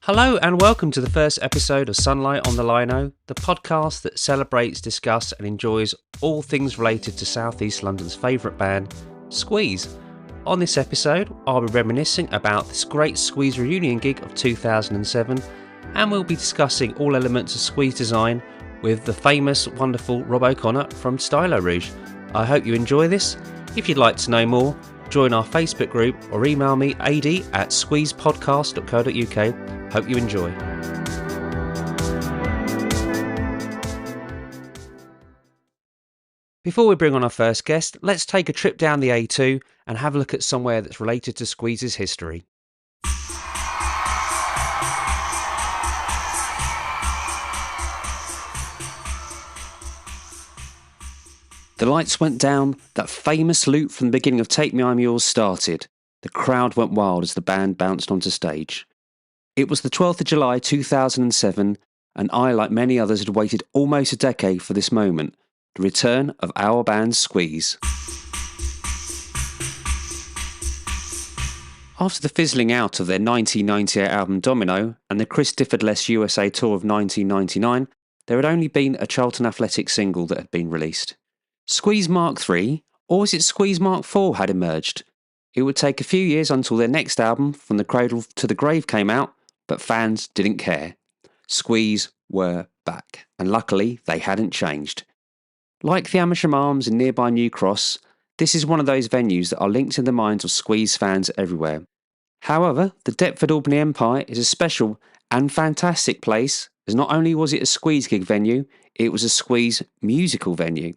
Hello and welcome to the first episode of Sunlight on the Lino, the podcast that celebrates, discusses and enjoys all things related to South East London's favourite band, Squeeze. On this episode, I'll be reminiscing about this great Squeeze reunion gig of 2007, and we'll be discussing all elements of Squeeze design with the famous, wonderful Rob O'Connor from Stylorouge. I hope you enjoy this. If you'd like to know more, join our Facebook group or email me ad@squeezepodcast.co.uk. Hope you enjoy. Before we bring on our first guest, let's take a trip down the A2 and have a look at somewhere that's related to Squeeze's history. The lights went down, that famous loop from the beginning of Take Me I'm Yours started. The crowd went wild as the band bounced onto stage. It was the 12th of July 2007, and I, like many others, had waited almost a decade for this moment, the return of our band Squeeze. After the fizzling out of their 1998 album Domino and the Chris Difford-less USA tour of 1999, there had only been a Charlton Athletic single that had been released. Squeeze Mark III, or was it Squeeze Mark IV, had emerged. It would take a few years until their next album, From the Cradle to the Grave, came out, but fans didn't care. Squeeze were back, and luckily they hadn't changed. Like the Amersham Arms in nearby New Cross, this is one of those venues that are linked in the minds of Squeeze fans everywhere. However, the Deptford Albany Empire is a special and fantastic place, as not only was it a Squeeze gig venue, it was a Squeeze musical venue.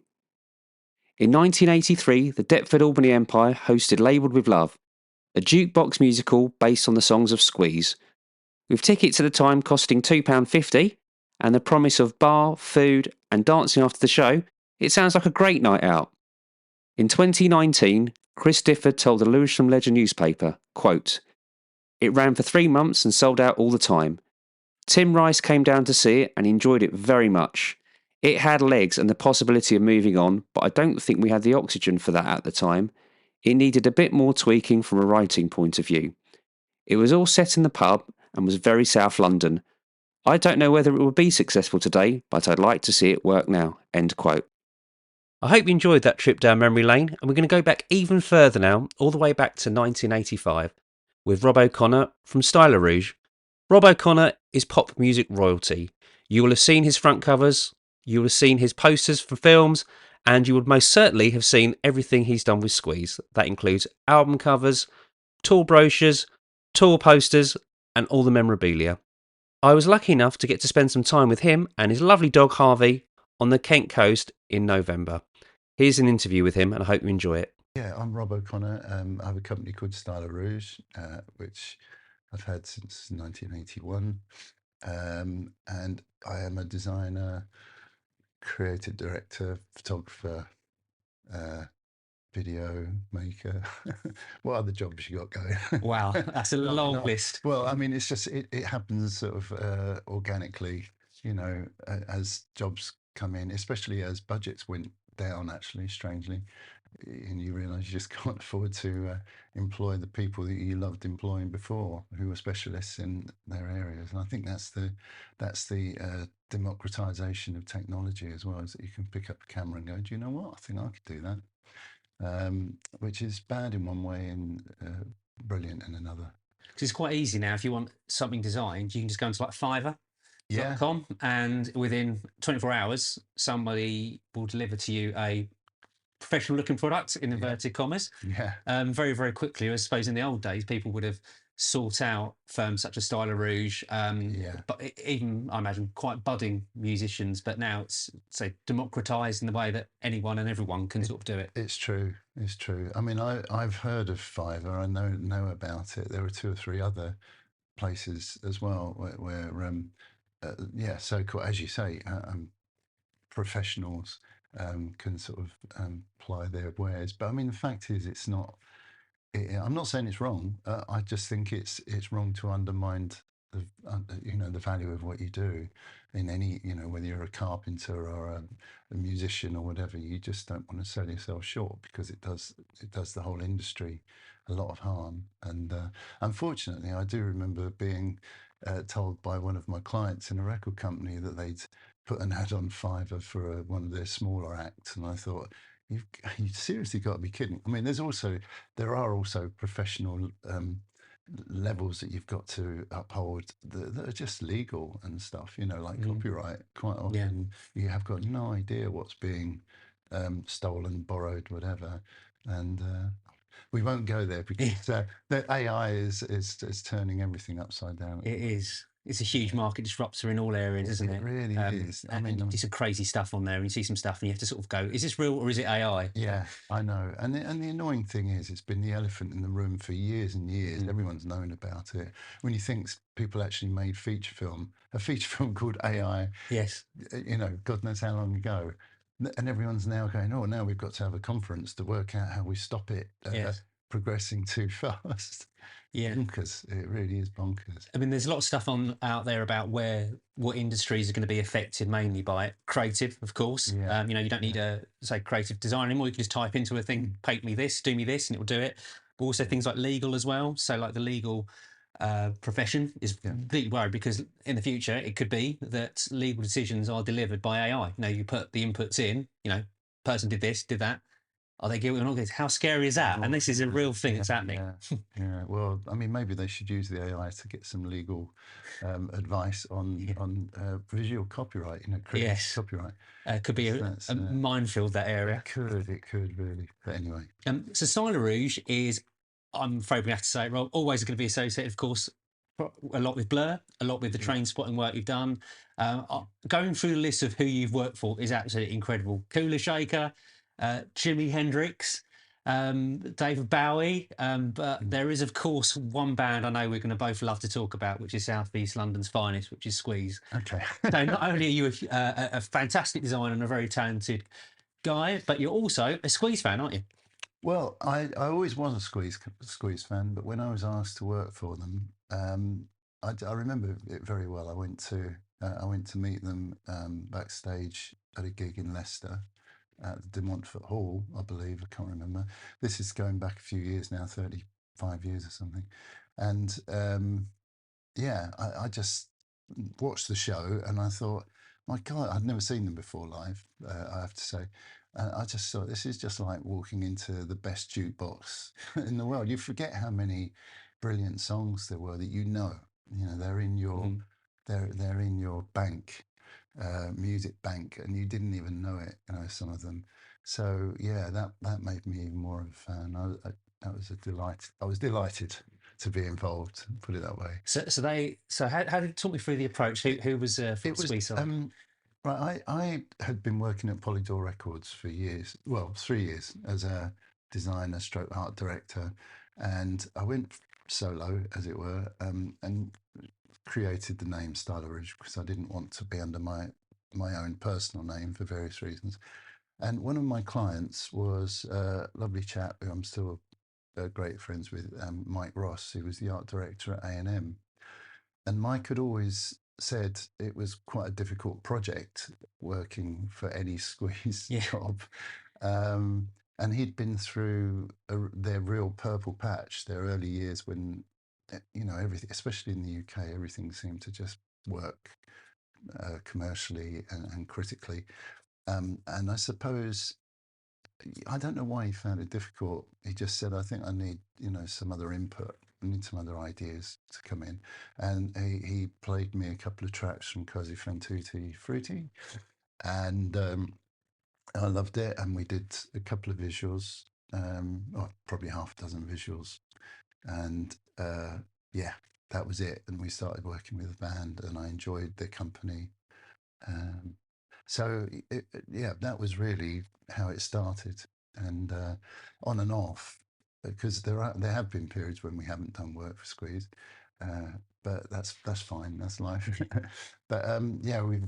In 1983, the Deptford Albany Empire hosted Labelled with Love, a jukebox musical based on the songs of Squeeze. With tickets at the time costing £2.50 and the promise of bar, food and dancing after the show, it sounds like a great night out. In 2019, Chris Difford told the Lewisham Ledger newspaper, quote, "It ran for 3 months and sold out all the time. Tim Rice came down to see it and enjoyed it very much. It had legs and the possibility of moving on, but I don't think we had the oxygen for that at the time. It needed a bit more tweaking from a writing point of view. It was all set in the pub and was very South London. I don't know whether it will be successful today, but I'd like to see it work now." End quote. I hope you enjoyed that trip down memory lane, and we're going to go back even further now, all the way back to 1985, with Rob O'Connor from Stylorouge. Rob O'Connor is pop music royalty. You will have seen his front covers, you will have seen his posters for films, and you would most certainly have seen everything he's done with Squeeze. That includes album covers, tour brochures, tour posters, and all the memorabilia. I was lucky enough to get to spend some time with him and his lovely dog Harvey on the Kent coast in November. Here's an interview with him, and I hope you enjoy it. Yeah, I'm Rob O'Connor. I have a company called Stylorouge, which I've had since 1981. And I am a designer, creative director, photographer, video maker. What other jobs you got going? Wow, that's a long list. Well, I mean, it's just, it happens sort of organically, as jobs come in, especially as budgets went down, actually, strangely. And you realise you just can't afford to employ the people that you loved employing before, who were specialists in their areas. And I think that's the democratization of technology as well, is that you can pick up a camera and go, do you know what? I think I could do that. Which is bad in one way and brilliant in another. Because it's quite easy now. If you want something designed, you can just go into like Fiverr.com, and within 24 hours, somebody will deliver to you a professional looking product in inverted commas. Very, very quickly. I suppose in the old days, people would have sought out firms such as Stylorouge, but even, I imagine, quite budding musicians. But now it's, say, democratized in the way that anyone and everyone can sort of do it. It's true. It's true. I mean, I've heard of Fiverr. I know about it. There are 2 or 3 other places as well where so-called, as you say, professionals can sort of ply their wares. But I mean, the fact is, it's not. I'm not saying it's wrong. I just think it's wrong to undermine the value of what you do in any, whether you're a carpenter or a musician or whatever. You just don't want to sell yourself short, because it does the whole industry a lot of harm. And unfortunately, I do remember being told by one of my clients in a record company that they'd put an ad on Fiverr for one of their smaller acts, and I thought, you seriously got to be kidding. I mean, there are also professional levels that you've got to uphold that are just legal and stuff, like copyright. Quite Yeah. often you have got no idea what's being stolen, borrowed, whatever. And we won't go there because the AI is turning everything upside down. It is. It's a huge market disruptor in all areas, isn't it? It really is. I And mean, you see some crazy stuff on there, and you see some stuff, and you have to sort of go, is this real or is it AI? yeah, I know. And the annoying thing is, it's been the elephant in the room for years and years. Everyone's known about it. When you think people actually made a feature film called AI, Yes. God knows how long ago. And everyone's now going, oh, now we've got to have a conference to work out how we stop it Yes. progressing too fast. Yeah. Bonkers. It really is bonkers. I mean, there's a lot of stuff out there about what industries are going to be affected mainly by it. Creative, of course. Yeah. You don't need a creative design anymore. You can just type into a thing, paint me this, do me this, and it will do it. But also things like legal as well. So like the legal profession is completely worried because in the future it could be that legal decisions are delivered by AI. You put the inputs in. Person did this, did that. Are they guilty or not guilty? How scary is that? And this is a real thing that's happening. Yeah. Well, I mean, maybe they should use the AI to get some legal advice on visual copyright, creative copyright. Could be a minefield, that area. It could really. But anyway. So Stylorouge is, I'm afraid we have to say it, Rob, always going to be associated, of course, a lot with Blur, a lot with the train spotting work you've done. Going through the list of who you've worked for is absolutely incredible. Kula Shaker, Jimi Hendrix, David Bowie, but there is, of course, one band I know we're going to both love to talk about, which is South East London's finest, which is Squeeze. Okay. So not only are you a fantastic designer and a very talented guy, but you're also a Squeeze fan, aren't you? Well, I always was a Squeeze fan, but when I was asked to work for them, I remember it very well. I went to meet them backstage at a gig in Leicester at the De Montfort Hall, I believe. I can't remember. This is going back a few years now, 35 years or something. And I just watched the show and I thought, my God, I'd never seen them before live, I have to say. I just thought, this is just like walking into the best jukebox in the world. You forget how many brilliant songs there were that they're in your they're in your bank, music bank, and you didn't even know it. Some of them. So yeah, that made me even more of a fan. That was a delight. I was delighted to be involved. Put it that way. So how did it talk me through the approach? Who was for Squeeze? Right, I had been working at Polydor Records for years, well, 3 years as a designer stroke art director, and I went solo, as it were, and created the name Stylorouge because I didn't want to be under my own personal name for various reasons. And one of my clients was a lovely chap who I'm still great friends with, Mike Ross, who was the art director at A&M. And Mike had always said it was quite a difficult project working for any Squeeze job. And he'd been through their real purple patch, their early years when, everything, especially in the UK, everything seemed to just work commercially and critically. And I suppose, I don't know why he found it difficult. He just said, I think I need, some other input. I need some other ideas to come in. And he played me a couple of tracks from Così fan tutti frutti. And I loved it. And we did a couple of visuals, probably half a dozen visuals. And that was it. And we started working with the band and I enjoyed their company. So that was really how it started, and on and off, because there have been periods when we haven't done work for Squeeze, but that's fine. That's life. But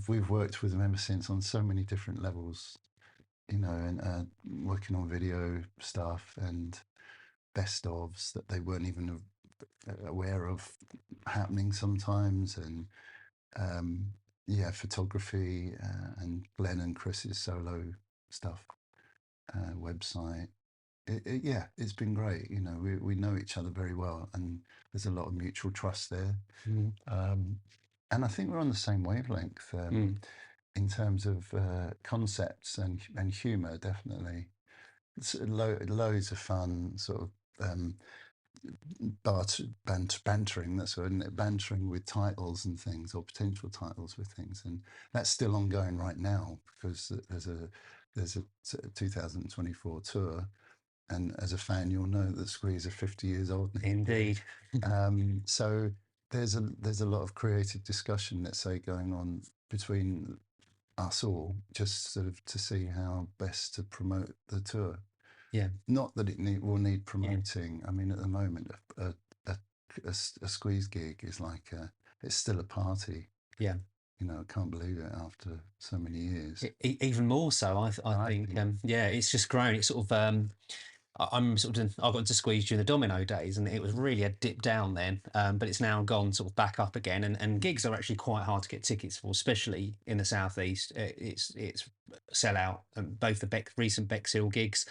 we've worked with them ever since on so many different levels, and working on video stuff and best ofs that they weren't even aware of happening sometimes, and photography, and Glenn and Chris's solo stuff, website. It's been great. We know each other very well, and there's a lot of mutual trust there. and I think we're on the same wavelength in terms of concepts and humour. Definitely, it's loads of fun, sort of bantering. That's sort of bantering with titles and things, or potential titles with things, and that's still ongoing right now because there's a 2024 tour. And as a fan, you'll know that Squeeze are 50 years old next year. Indeed. So there's a lot of creative discussion, let's say, going on between us all, just sort of to see how best to promote the tour. Yeah. Not that it will need promoting. I mean, at the moment, a Squeeze gig is like it's still a party. Yeah. You know, I can't believe it after so many years. Even more so, I think. Yeah, it's just grown. It's sort of. I'm sort of. I got into Squeeze during the Domino days, and it was really a dip down then. But it's now gone sort of back up again, and gigs are actually quite hard to get tickets for, especially in the southeast. It's sell out, and both the recent Bexhill gigs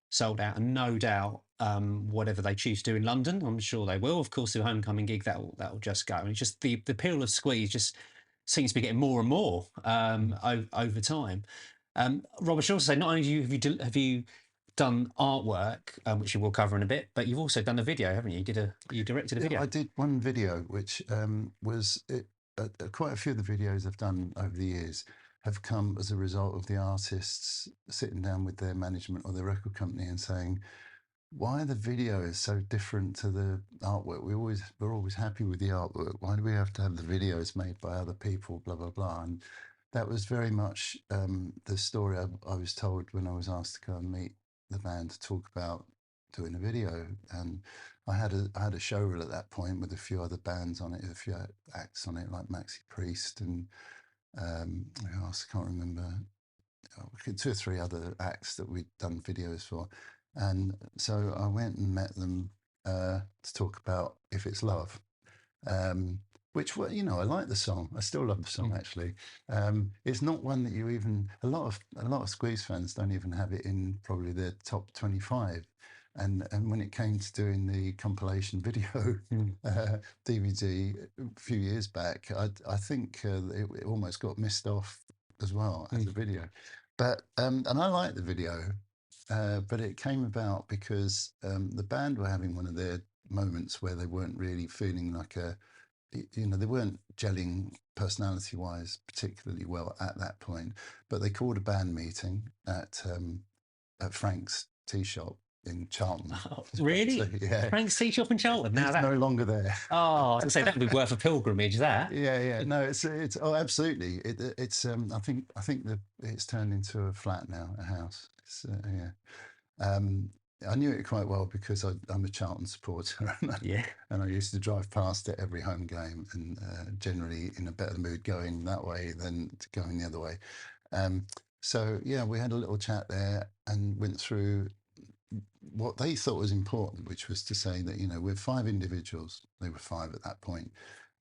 sold out, and no doubt whatever they choose to do in London, I'm sure they will. Of course, the homecoming gig that will just go, and it's just the appeal of Squeeze just seems to be getting more and more over time. Rob, I should also say, not only have you done artwork, which you will cover in a bit, but you've also done a video, haven't you? You directed a video. I did one video, which was quite a few of the videos I've done over the years have come as a result of the artists sitting down with their management or their record company and saying, why are the videos so different to the artwork? We're always happy with the artwork. Why do we have to have the videos made by other people? Blah blah blah. And that was very much the story I was told when I was asked to go and meet the band to talk about doing a video. And I had a show reel at that point with a few other bands on it, a few acts on it, like Maxi Priest and who else? I can't remember. 2 or 3 other acts that we'd done videos for. And so I went and met them to talk about If It's Love, which, you know, I like the song. I still love the song, actually. It's not one that you even, a lot of Squeeze fans don't even have it in probably their top 25. And when it came to doing the compilation video DVD a few years back, I think it almost got missed off as well as a video. But and I like the video, but it came about because the band were having one of their moments where they weren't really feeling like they weren't gelling personality-wise particularly well at that point. But they called a band meeting at Frank's Tea Shop in Charlton. Oh, really? So, yeah. Frank's Tea Shop in Charlton. Now It's no longer there. Oh, I'd say that would be worth a pilgrimage. That. Yeah. No, it's absolutely. It's I think that it's turned into a flat now, a house. It's, yeah. I knew it quite well because I'm a Charlton supporter, and I used to drive past it every home game, and generally in a better mood going that way than going the other way. So yeah, we had a little chat there and went through what they thought was important, which was to say that, you know, we're 5 individuals. They were 5 at that point.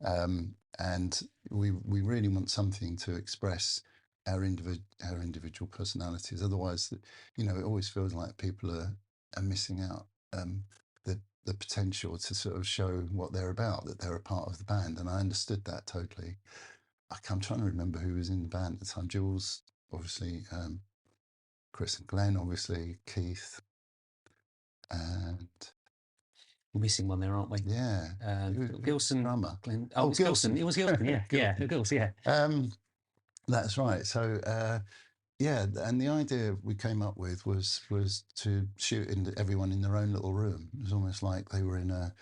And we really want something to express our individual personalities. Otherwise, you know, it always feels like people are missing out the potential to sort of show what they're about, that they're a part of the band. And I understood that totally. I'm trying to remember who was in the band at the time. Jules, obviously, Chris and Glenn, obviously, Keith. And we're missing one there, aren't we? Yeah. Gilson. Drummer. Glenn, it was Gilson. It was Gilson, yeah. Yeah, Gilson, yeah. That's right. So, yeah, and the idea we came up with was to shoot everyone in their own little room. It was almost like they were in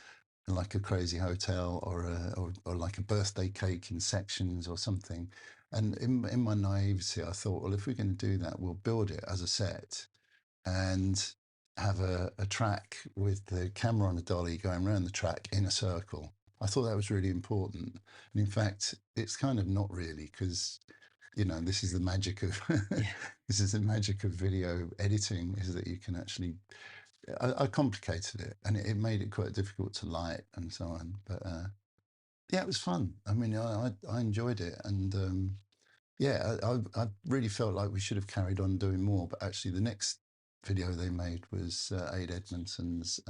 like a crazy hotel or like a birthday cake in sections or something. And in my naivety, I thought, well, if we're going to do that, we'll build it as a set and have a track with the camera on a dolly going around the track in a circle. I thought that was really important. And in fact, it's kind of not really, because, you know, this is the magic of this is the magic of video editing, is that you can actually I complicated it, and it made it quite difficult to light and so on. But yeah, it was fun. I mean, I enjoyed it, and yeah, I really felt like we should have carried on doing more. But actually, the next video they made was Aid Edmondson's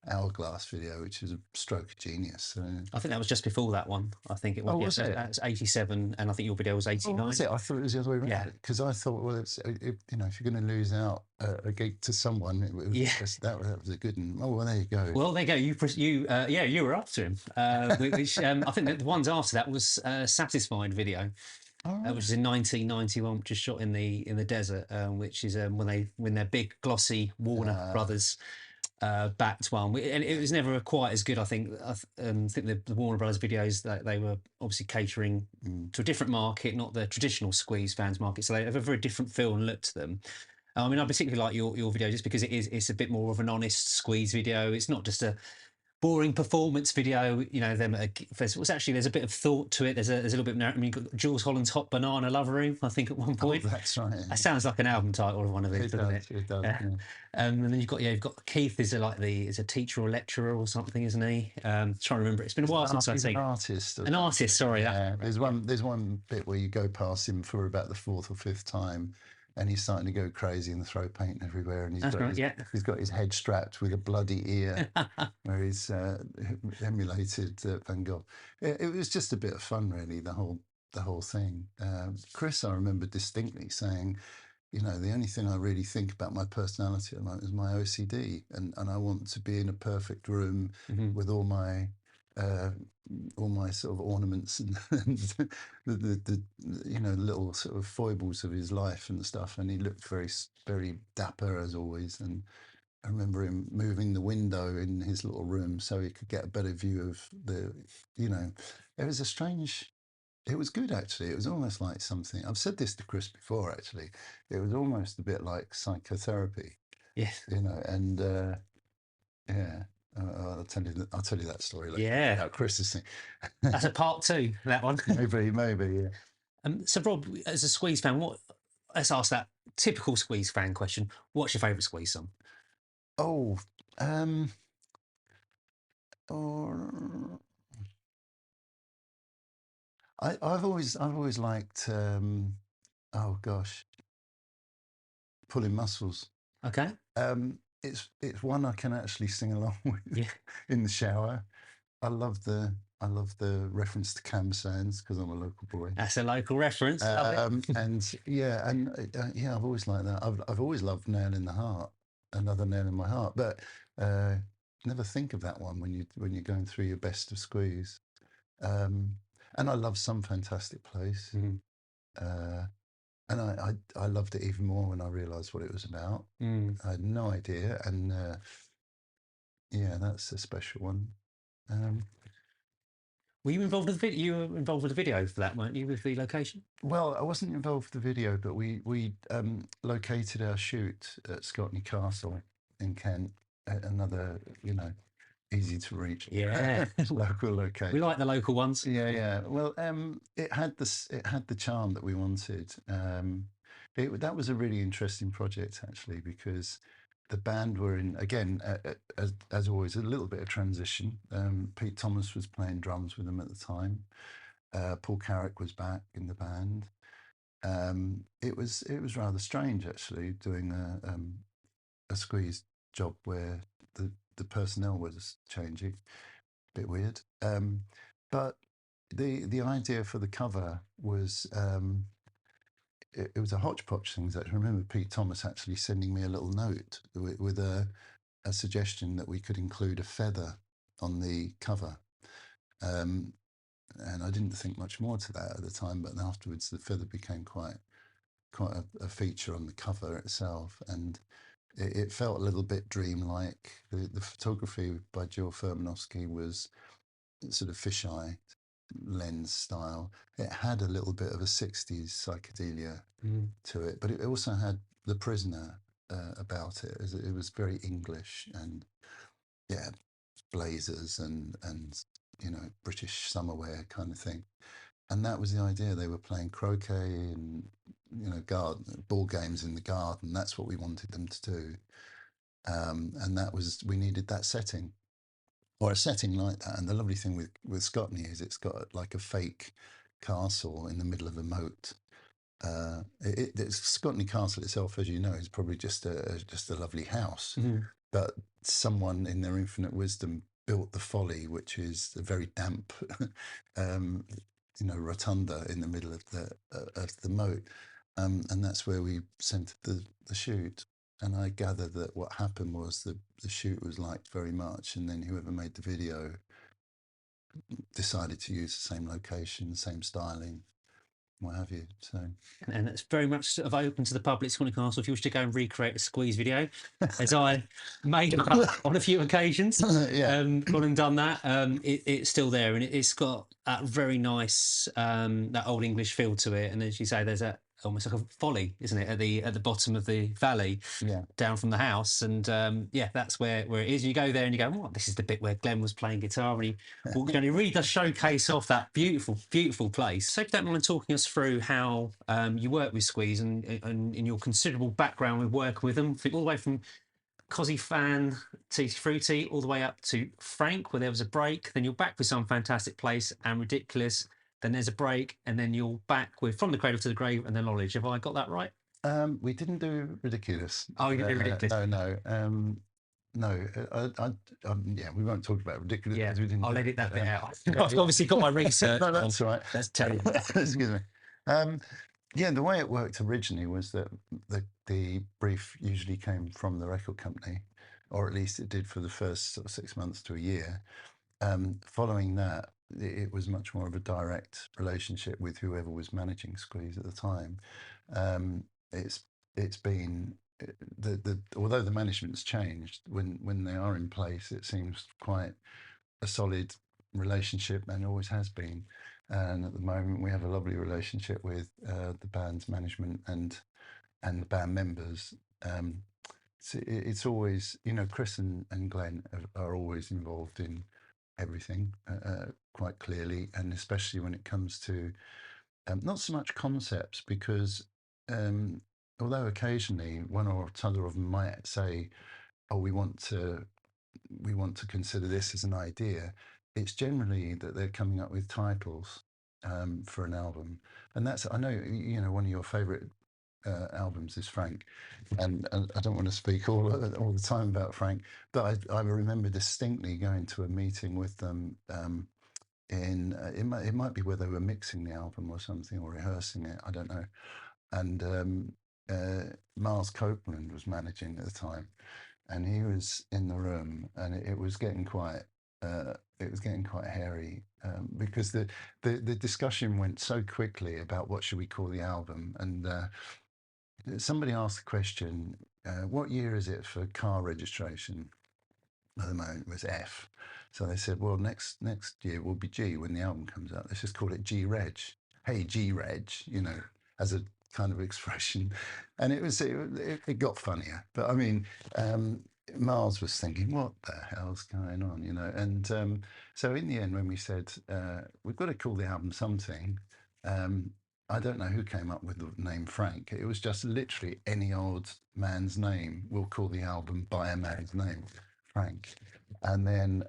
Hourglass video, which is a stroke of genius. So, I think that was just before that one. I think it was. oh, Yes, was it? that's 87, and I think your video was Oh, 89. was it? I thought it was the other way around. Yeah. Because I thought, well, you know, if you're going to lose out a gig to someone, it was Yeah. that was a good one. Oh, well, there you go. Well, there you go. You were up to him. Which I think that the ones after that was Satisfied video, All right. which is in 1991, which is shot in the desert, which is when their big glossy Warner Brothers backed one, and it was never quite as good. I think the Warner Brothers videos, that they were obviously catering to a different market, not the traditional Squeeze fans market, so they have a very different feel and look to them. I mean, I particularly like your video just because it's a bit more of an honest Squeeze video. It's not just a boring performance video, you know, them at a festival. It's actually, there's a bit of thought to it. There's a little bit of narrative. I mean, you've got Jules Holland's Hot Banana Lover Room, I think, at one point. Oh, that's right. That sounds like an album title of one of these, doesn't it? It does. Yeah. Yeah. And then you've got Keith is a teacher or lecturer or something, isn't he? Trying to remember. It's been a while since I've He's seen an artist. an artist. Sorry, Yeah, there's one bit where you go past him for about the fourth or fifth time, and he's starting to go crazy and throw paint everywhere, and he's got his head strapped with a bloody ear, where he's emulated Van Gogh. It was just a bit of fun, really. The whole thing. Chris, I remember distinctly saying, you know, the only thing I really think about my personality at the moment is my OCD, and I want to be in a perfect room with all my sort of ornaments and the you know, little sort of foibles of his life and stuff. And he looked very dapper as always. And I remember him moving the window in his little room so he could get a better view of the, you know, it was a strange. It was good, actually. It was almost like something. I've said this to Chris before, actually. It was almost a bit like psychotherapy. Yes. You know, and yeah. I'll tell you that story later. Yeah. About Chris's thing. That's a part 2, that one. maybe, yeah. So, Rob, as a Squeeze fan, let's ask that typical Squeeze fan question. What's your favourite Squeeze song? Oh, or I've always liked. Oh gosh, Pulling Muscles. Okay. It's one I can actually sing along with in the shower. I love the reference to Cam Sands because I'm a local boy. That's a local reference. And yeah, I've always liked that. I've always loved Nail in the Heart, Another Nail in My Heart, but never think of that one when you're going through your best of Squeeze. And I love Some Fantastic Place. And I loved it even more when I realised what it was about. I had no idea, and yeah, that's a special one. Were you involved with the video? You were involved with the video for that, weren't you, with the location? Well, I wasn't involved with the video, but we located our shoot at Scotney Castle in Kent, another, you know, easy to reach local location. We like the local ones. Yeah. Well, it had the charm that we wanted. That was a really interesting project, actually, because the band were in, again, as always, a little bit of transition. Pete Thomas was playing drums with them at the time. Paul Carrick was back in the band. It was rather strange, actually, doing a Squeeze job where the personnel was changing. Bit weird. But the idea for the cover was it was a hodgepodge thing. I remember Pete Thomas actually sending me a little note with a suggestion that we could include a feather on the cover. And I didn't think much more to that at the time, but afterwards the feather became quite a feature on the cover itself, and it felt a little bit dreamlike. The photography by Jill Furmanowski was sort of fisheye lens style. It had a little bit of a 60s psychedelia to it, but it also had The Prisoner about it. It was very English, and yeah, blazers and you know, British summer wear kind of thing. And that was the idea. They were playing croquet and, you know, ball games in the garden. That's what we wanted them to do. And we needed that setting, or a setting like that. And the lovely thing with Scotney is it's got like a fake castle in the middle of a moat. Scotney Castle itself, as you know, is probably just a lovely house. but someone in their infinite wisdom built the Folly, which is a very damp, rotunda in the middle of the moat, and that's where we centered the shoot. And I gather that what happened was the shoot was liked very much, and then whoever made the video decided to use the same location, same styling, what have you. So, and it's very much sort of open to the public, Scotland Castle, if you wish to go and recreate a Squeeze video, as I made on a few occasions. yeah. Gone and done that. It's still there, and it's got that very nice that old English feel to it. And as you say, there's almost like a folly, isn't it, at the bottom of the valley, down from the house, and that's where it is. You go there and you go, "What? This is the bit where Glenn was playing guitar," and he walked down. He really does showcase off that beautiful place. So, if you don't mind talking us through how you work with Squeeze and in your considerable background with work with them, all the way from Cosy Fan, Tutti Frutti, all the way up to Frank, where there was a break. Then you're back with Some Fantastic Place and Ridiculous. Then there's a break, and then you're back with From the Cradle to the Grave and then Knowledge. Have I got that right? We didn't do Ridiculous. Oh, you didn't do Ridiculous? No. No, we won't talk about Ridiculous. Yeah, We didn't I'll edit that bit out. I've obviously got my research. No, that's all right. That's terrible. Excuse me. The way it worked originally was that the brief usually came from the record company, or at least it did for the first sort of 6 months to a year. Following that, it was much more of a direct relationship with whoever was managing Squeeze at the time. It's been although the management's changed, when they are in place, it seems quite a solid relationship, and always has been. And at the moment, we have a lovely relationship with the band's management and the band members. So it's always, Chris and Glenn are always involved in everything quite clearly, and especially when it comes to not so much concepts, because although occasionally one or other of them might say, "Oh, we want to consider this as an idea," it's generally that they're coming up with titles for an album, and that's, I know, one of your favourite albums is Frank, and I don't want to speak all the time about Frank, but I remember distinctly going to a meeting with them. It might be where they were mixing the album or something, or rehearsing it, I don't know. And Miles Copeland was managing at the time, and he was in the room, and it was getting quite hairy, because the discussion went so quickly about what should we call the album, and somebody asked the question, what year is it for car registration? At the moment it was F. So they said, well, next year will be G when the album comes out. Let's just call it G Reg. Hey, G Reg, as a kind of expression. And it got funnier. But I mean, Miles was thinking, what the hell's going on, And so in the end, when we said, we've got to call the album something, I don't know who came up with the name Frank. It was just literally any old man's name. We'll call the album by a man's name, Frank. And then,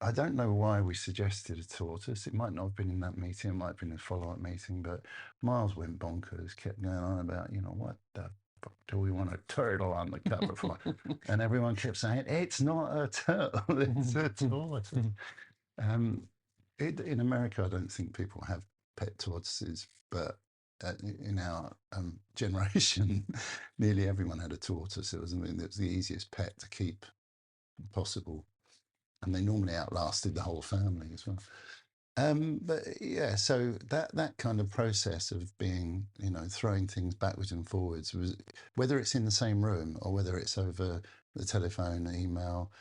I don't know why we suggested a tortoise. It might not have been in that meeting. It might have been a follow-up meeting. But Miles went bonkers, kept going on about, what the fuck do we want a turtle on the cover for? And everyone kept saying, it's not a turtle, it's a tortoise. In America, I don't think people have pet tortoises, but in our generation, nearly everyone had a tortoise. It was the easiest pet to keep possible, and they normally outlasted the whole family as well. But yeah, so that kind of process of being, throwing things backwards and forwards, was, whether it's in the same room or whether it's over the telephone, email,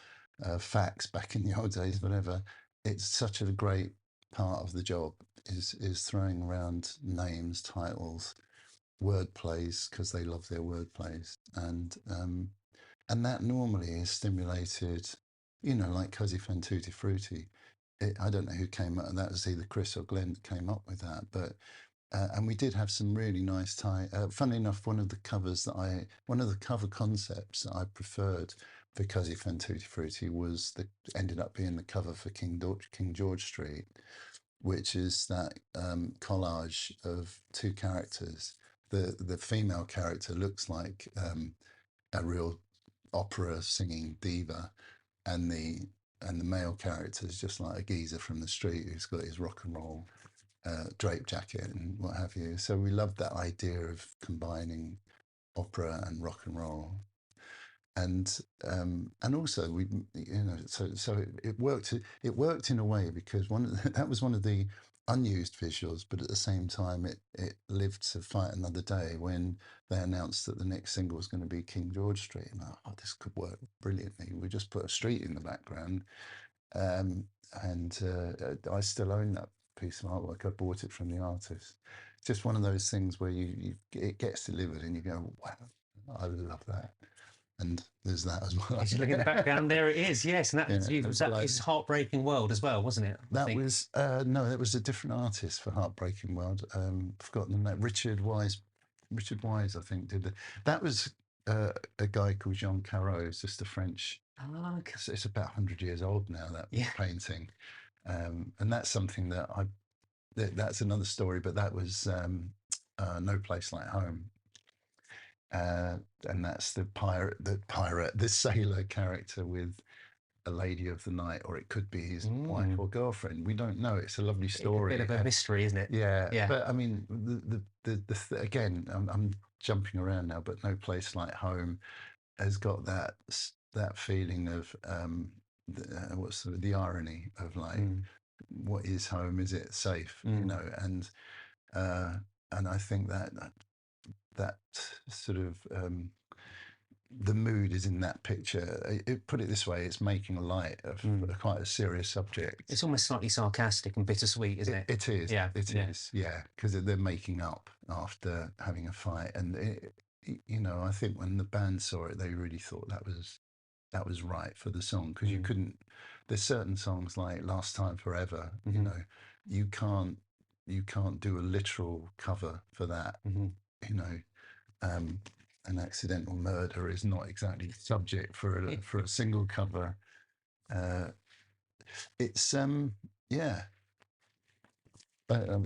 fax back in the old days, whatever, it's such a great part of the job, is throwing around names, titles, word plays, because they love their word plays, and that normally is stimulated, like Cosy Fan Tutti Frutti. I don't know who came up, and that was either Chris or Glenn that came up with that, but and we did have some really nice funnily enough, one of the cover concepts that I preferred for Cosy Fan Tutti Frutti ended up being the cover for King George Street, which is that collage of two characters. The female character looks like a real opera singing diva, and the male character is just like a geezer from the street who's got his rock and roll drape jacket and what have you. So we loved that idea of combining opera and rock and roll, and also we, so it worked. It worked in a way because that was one of the unused visuals, but at the same time it lived to fight another day when they announced that the next single was going to be King George Street, and this could work brilliantly. We just put a street in the background, and I still own that piece of artwork. I bought it from the artist. It's just one of those things where it gets delivered and you go, wow, I love that. And there's that as well. If you look in the background, there it is. Yes, and it's Heartbreaking World as well, wasn't it? That was no, that was a different artist for Heartbreaking World. Forgotten the name. Richard Wise, I think, did it. That was a guy called Jean Caro. It's just a French. Oh, okay. It's about 100 years old now, that painting, and that's something that that's another story. But that was No Place Like Home. And that's the sailor character with a lady of the night, or it could be his wife or girlfriend. We don't know. It's a lovely story. A bit of a mystery, isn't it? Yeah. But I mean, again, I'm jumping around now, but No Place Like Home has got that feeling of what's the irony of like, what is home? Is it safe? You know, and I think that sort of the mood is in that picture. Put it this way, it's making light of quite a serious subject. It's almost slightly sarcastic and bittersweet, isn't it? It is. Yeah. It is. Yeah, because they're making up after having a fight, and I think when the band saw it, they really thought that was right for the song, because you couldn't. There's certain songs like Last Time Forever. You know, you can't do a literal cover for that. You know, an accidental murder is not exactly subject for a single cover. It's yeah.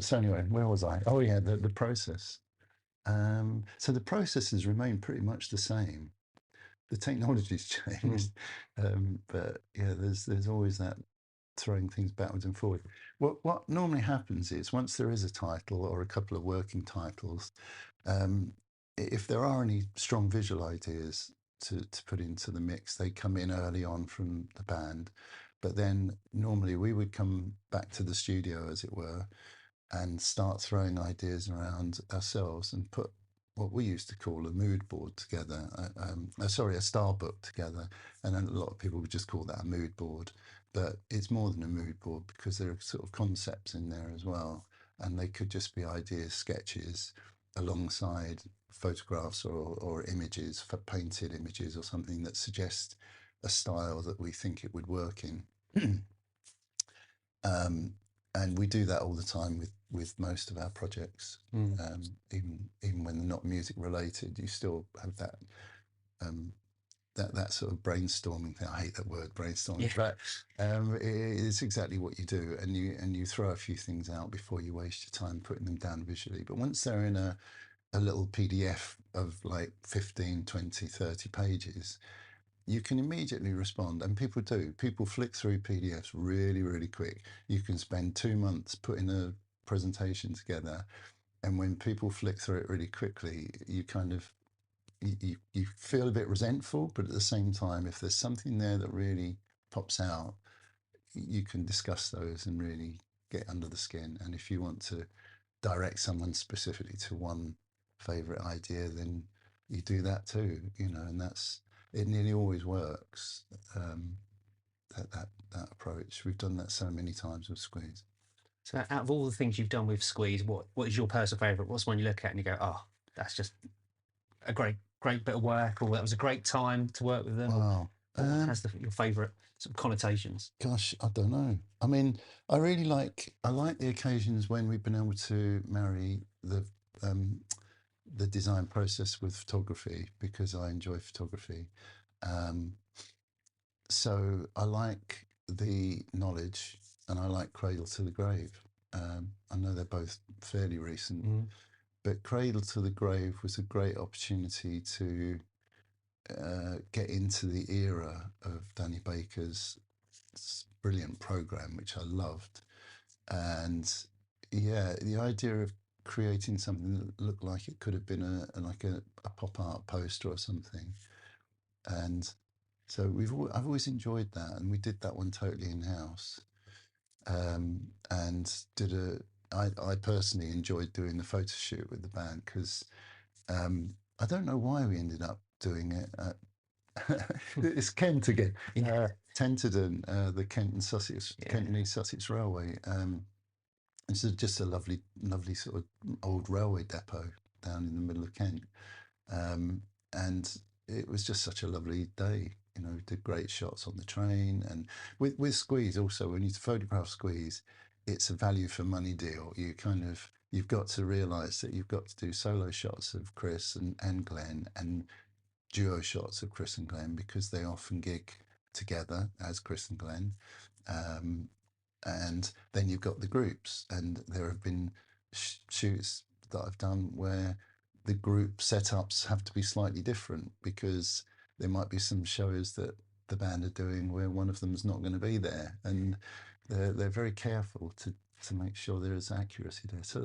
So anyway, where was I? Oh yeah, the process. So the process has remained pretty much the same. The technology's changed, but yeah, there's always that throwing things backwards and forward. What normally happens is, once there is a title or a couple of working titles, if there are any strong visual ideas to put into the mix, they come in early on from the band. But then normally we would come back to the studio, as it were, and start throwing ideas around ourselves and put what we used to call a mood board together, a style book together. And then a lot of people would just call that a mood board. But it's more than a mood board, because there are sort of concepts in there as well. And they could just be ideas, sketches, alongside photographs or images, for painted images or something that suggest a style that we think it would work in. And we do that all the time with most of our projects. Even when they're not music related, you still have that that sort of brainstorming thing. I hate that word, brainstorming, but it's exactly what you do, and you throw a few things out before you waste your time putting them down visually. But once they're in a little PDF of like 15, 20, 30 pages, you can immediately respond. And people do. People flick through PDFs really, really quick. You can spend 2 months putting a presentation together, and when people flick through it really quickly, you kind of you feel a bit resentful, but at the same time, if there's something there that really pops out, you can discuss those and really get under the skin. And if you want to direct someone specifically to one favorite idea, then you do that too, and it nearly always works. That approach, we've done that so many times with Squeeze. So out of all the things you've done with Squeeze, what is your personal favorite? What's one you look at and you go, oh, that's just a great bit of work, or that was a great time to work with them? Wow. What has your favorite sort of connotations? Gosh, I don't know. I mean, I like the occasions when we've been able to marry the design process with photography, because I enjoy photography. So I like the knowledge, and I like Cradle to the Grave. I know they're both fairly recent, but Cradle to the Grave was a great opportunity to get into the era of Danny Baker's brilliant program, which I loved. And yeah, the idea of creating something that looked like it could have been a pop art poster or something. And so I've always enjoyed that, and we did that one totally in house. And I personally enjoyed doing the photo shoot with the band because I don't know why we ended up doing it at it's Kent again. Tenterden, the Kent and Sussex, Kent and East Sussex Railway. It's just a lovely sort of old railway depot down in the middle of Kent, and it was just such a lovely day. You know, did great shots on the train, and with Squeeze also. When you photograph Squeeze, it's a value for money deal. You've got to realise that you've got to do solo shots of Chris and Glenn, and duo shots of Chris and Glenn, because they often gig together as Chris and Glenn. And then you've got the groups, and there have been shoots that I've done where the group setups have to be slightly different because there might be some shows that the band are doing where one of them's not going to be there, and they're very careful to make sure there is accuracy there. So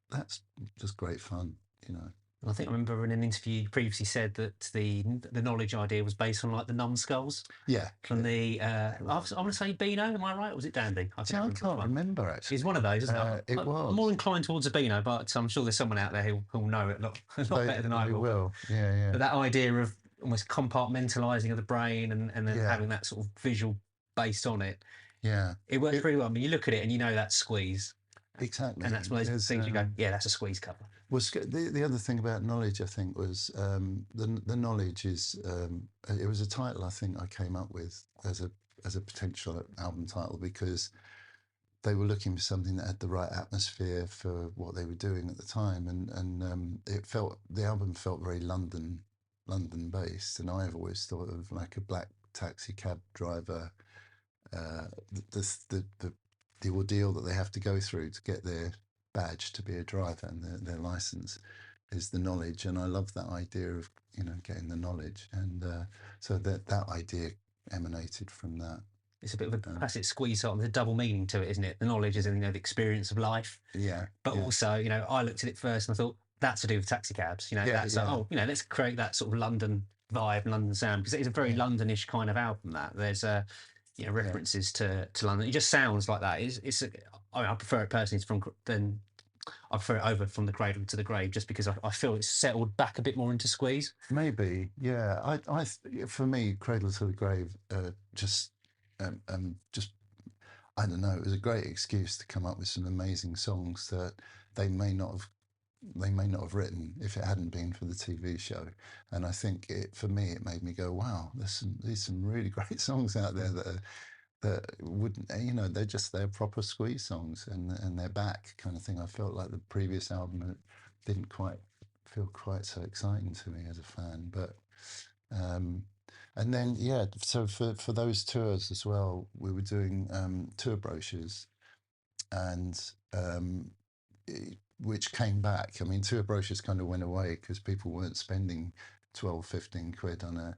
that's just great fun, you know. I think I remember in an interview you previously said that the knowledge idea was based on like the numbskulls. Yeah. From the I want to say Beano, am I right? Or was it Dandy? I can't remember actually. It's one of those, isn't it? It was. I'm more inclined towards a Beano, but I'm sure there's someone out there who'll know it a lot better than I will. Yeah. But that idea of almost compartmentalising of the brain and then having that sort of visual based on it. Yeah. It works pretty well. I mean, you look at it and you know that's Squeeze. Exactly. And that's one of those things you go, yeah, that's a Squeeze cover. Well, the other thing about knowledge, I think, was the knowledge is it was a title I think I came up with as a potential album title because they were looking for something that had the right atmosphere for what they were doing at the time, and the album felt very London based, and I've always thought of like a black taxi cab driver, the ordeal that they have to go through to get their badge to be a driver and their license is the knowledge, and I love that idea of getting the knowledge, and so that idea emanated from that. It's a bit of a classic Squeeze song. There's a double meaning to it, isn't it? The knowledge is the experience of life. Yeah. But also, I looked at it first and I thought that's to do with taxi cabs. Let's create that sort of London vibe, London sound, because it is a very Londonish kind of album. That there's references to London. It just sounds like that. I prefer it personally I prefer it over From the Cradle to the Grave, just because I feel it's settled back a bit more into Squeeze. Maybe, yeah. For me, Cradle to the Grave, just I don't know. It was a great excuse to come up with some amazing songs that they may not have written if it hadn't been for the TV show. And I think for me it made me go, wow, there's some really great songs out there that wouldn't, they're proper Squeeze songs, and they're back kind of thing. I felt like the previous album didn't quite feel quite so exciting to me as a fan, but and then so for those tours as well, we were doing tour brochures, and which came back. I mean, tour brochures kind of went away because people weren't spending 12, 15 quid on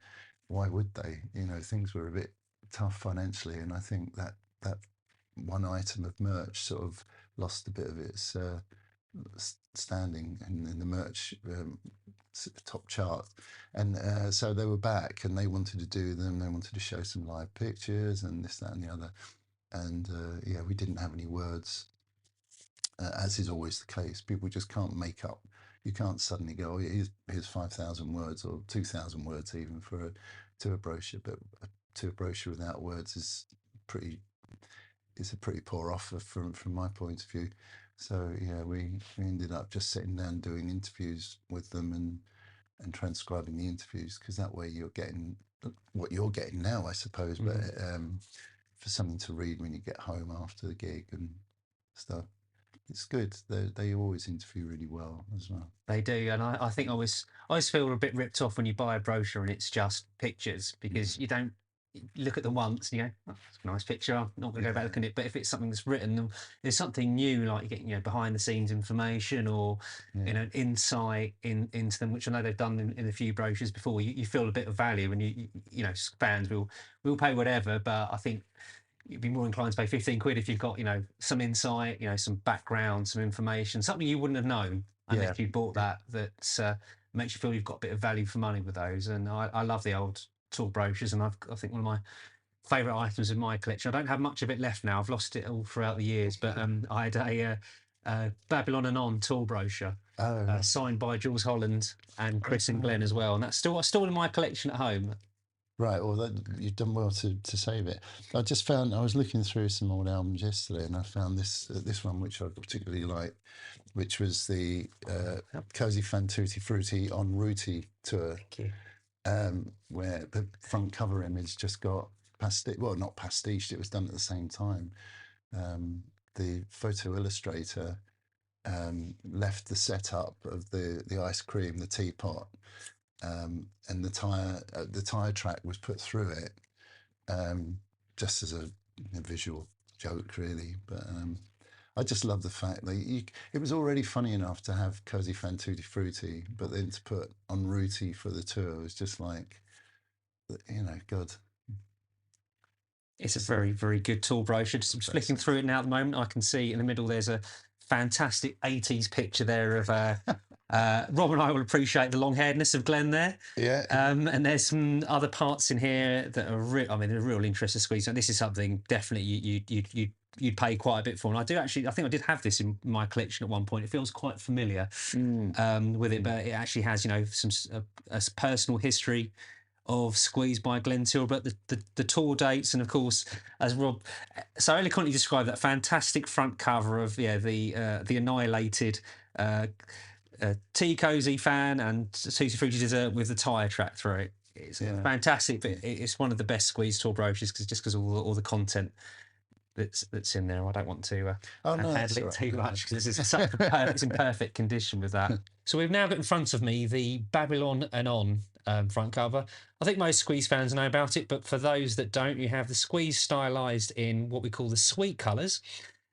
why would they? Things were a bit tough financially, and I think that one item of merch sort of lost a bit of its standing in the merch top chart, and so they were back, and they wanted to do them. They wanted to show some live pictures and this, that, and the other, and we didn't have any words, as is always the case. People just can't make up. You can't suddenly go, oh, here's 5,000 words or 2,000 words even for a tour brochure, but a tour brochure without words is a pretty poor offer from my point of view. So we ended up just sitting down doing interviews with them and transcribing the interviews, because that way you're getting what you're getting now, I suppose, but for something to read when you get home after the gig and stuff. It's good. They always interview really well as well. They do, and I think I always feel a bit ripped off when you buy a brochure and it's just pictures, because you don't you look at them once and you go, oh, that's a nice picture. I'm not going to go back looking at it. But if it's something that's written, there's something new, like you get, behind the scenes information or insight into them, which I know they've done in a few brochures before. You feel a bit of value, and fans will pay whatever. But I think you'd be more inclined to pay 15 quid if you've got some insight, some background, some information, something you wouldn't have known unless you bought that makes you feel you've got a bit of value for money with those. And I love the old tour brochures, and I think one of my favourite items in my collection. I don't have much of it left now. I've lost it all throughout the years, but I had a Babylon and On tour brochure signed by Jules Holland and Chris and Glenn as well, and that's still in my collection at home. Right, well, you've done well to save it. I just found, I was looking through some old albums yesterday, and I found this one, which I particularly like, which was the Cozy Fan Tutti Frutti on Ruti tour, where the front cover image just got not pastiched, it was done at the same time. The photo illustrator left the setup of the ice cream, the teapot, and the tire track was put through it, just as a visual joke, really. But I just love the fact that it was already funny enough to have Cozy Fan Tutti Frutti, but then to put on Ruti for the tour was just like, God. It's a very, very good tool brochure. Just flicking through it now at the moment, I can see in the middle there's a fantastic 80s picture there of Rob and I will appreciate the long-hairedness of Glenn there. Yeah. And there's some other parts in here that are they're a real interest to squeeze. And this is something definitely you'd pay quite a bit for. And I think I did have this in my collection at one point. It feels quite familiar with it, but it actually has, some a personal history of Squeeze by Glenn Tilbrook, the tour dates, and of course, as Rob so eloquently described, that fantastic front cover of the annihilated Tea Cozy Fan and Tutti Frutti Dessert with the tyre track through it. It's fantastic, but it's one of the best Squeeze tour brochures because all the content that's in there. I don't want to handle it too much because it's in perfect condition with that. So we've now got in front of me the Babylon and On front cover. I think most Squeeze fans know about it, but for those that don't, you have the Squeeze stylised in what we call the sweet colours,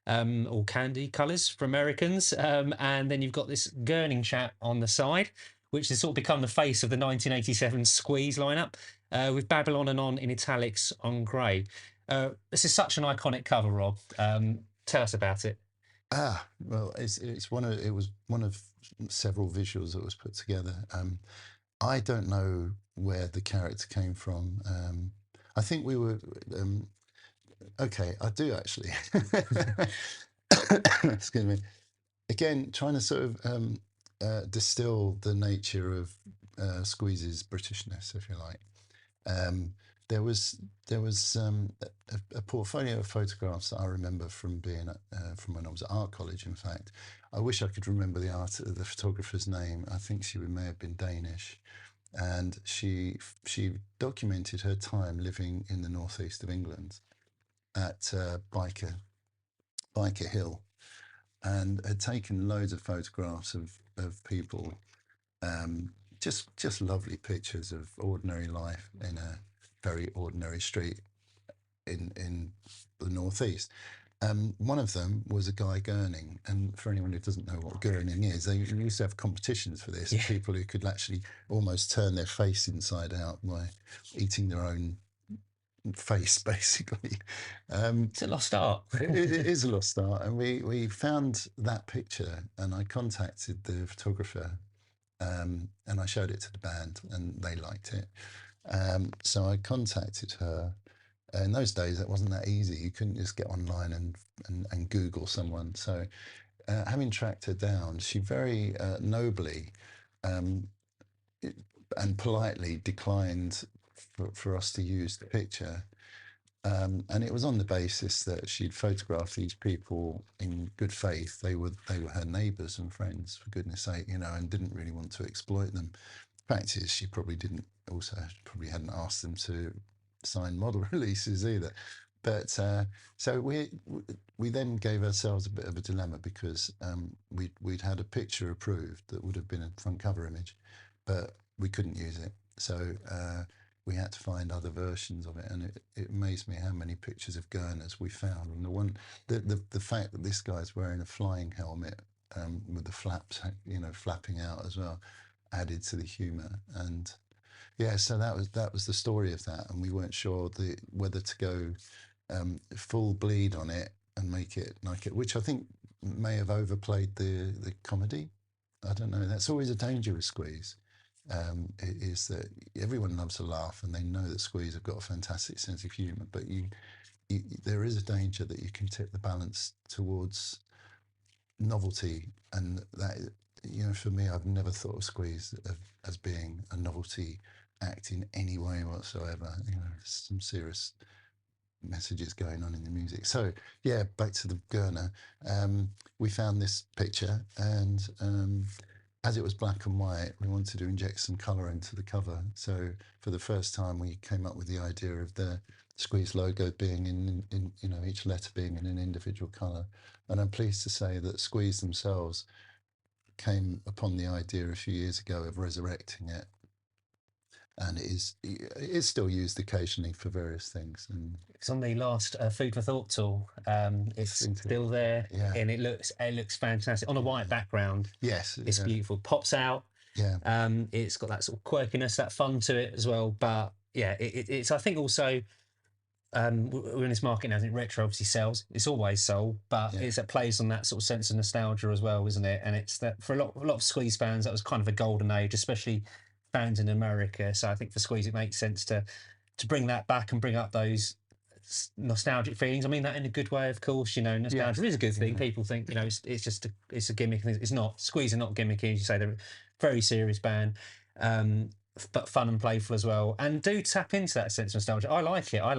or candy colours for Americans, and then you've got this gurning chap on the side, which has sort of become the face of the 1987 Squeeze lineup, with Babylon and On in italics on grey. This is such an iconic cover, Rob. Tell us about it. Well, it was one of several visuals that was put together. I don't know where the character came from. I think we were okay. I do actually. Excuse me. Again, trying to sort of distill the nature of Squeeze's Britishness, if you like. There was a portfolio of photographs that I remember from being from when I was at art college. In fact, I wish I could remember the photographer's name. I think she may have been Danish, and she documented her time living in the northeast of England at Biker Hill, and had taken loads of photographs of people, just lovely pictures of ordinary life in a very ordinary street in the northeast. One of them was a guy gurning, and for anyone who doesn't know what gurning is, they used to have competitions for this. People who could actually almost turn their face inside out by eating their own face, basically. It's a lost art. it is a lost art, and we found that picture, and I contacted the photographer, and I showed it to the band, and they liked it. So I contacted her. In those days, it wasn't that easy. You couldn't just get online and Google someone. So having tracked her down, she very nobly and politely declined for us to use the picture. And it was on the basis that she'd photographed these people in good faith. They were her neighbours and friends, for goodness sake, and didn't really want to exploit them. The fact is, she probably hadn't asked them to sign model releases either. But so we then gave ourselves a bit of a dilemma, because we'd had a picture approved that would have been a front cover image, but we couldn't use it. So we had to find other versions of it, and it amazed me how many pictures of Gurners we found. And the fact that this guy's wearing a flying helmet with the flaps, flapping out as well, added to the humour. And yeah, so that was the story of that, and we weren't sure whether to go full bleed on it and make it like it, which I think may have overplayed the comedy. I don't know. That's always a danger with Squeeze. Is that everyone loves a laugh, and they know that Squeeze have got a fantastic sense of humour, but there is a danger that you can tip the balance towards novelty, and that, for me, I've never thought of Squeeze as being a novelty act in any way whatsoever. Some serious messages going on in the music. So yeah, back to the Gurner. We found this picture, and as it was black and white, we wanted to inject some colour into the cover. So for the first time, we came up with the idea of the Squeeze logo being in each letter being in an individual colour. And I'm pleased to say that Squeeze themselves came upon the idea a few years ago of resurrecting it, and it's still used occasionally for various things. And it's on the last Food for Thought tool. It's still there, yeah, and it looks fantastic on a white background. Yes, it's beautiful. Pops out. Yeah, it's got that sort of quirkiness, that fun to it as well. But yeah, it's I think also. We're in this market now. I think retro obviously sells. It's always sold, but it plays on that sort of sense of nostalgia as well, isn't it? And it's that for a lot of Squeeze fans, that was kind of a golden age, especially fans in America. So I think for Squeeze, it makes sense to bring that back and bring up those nostalgic feelings. I mean that in a good way, of course. Nostalgia is a good thing. People think it's just it's a gimmick. It's not. Squeeze are not gimmicky, as you say. They're a very serious band. But fun and playful as well, and do tap into that sense of nostalgia. I like it. I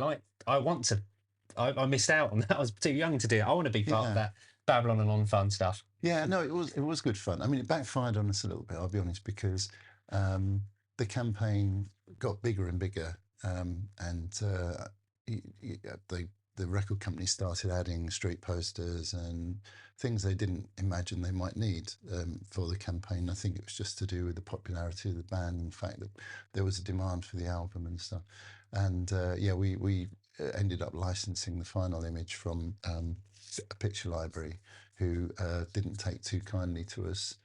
missed out on that. I was too young to do it. I want to be part of that Babylon and on fun stuff. Yeah, no, it was good fun. I mean, it backfired on us a little bit, I'll be honest, because the campaign got bigger and bigger, and the record company started adding street posters and things they didn't imagine they might need for the campaign. I think it was just to do with the popularity of the band and the fact that there was a demand for the album and stuff. And we ended up licensing the final image from a picture library who didn't take too kindly to us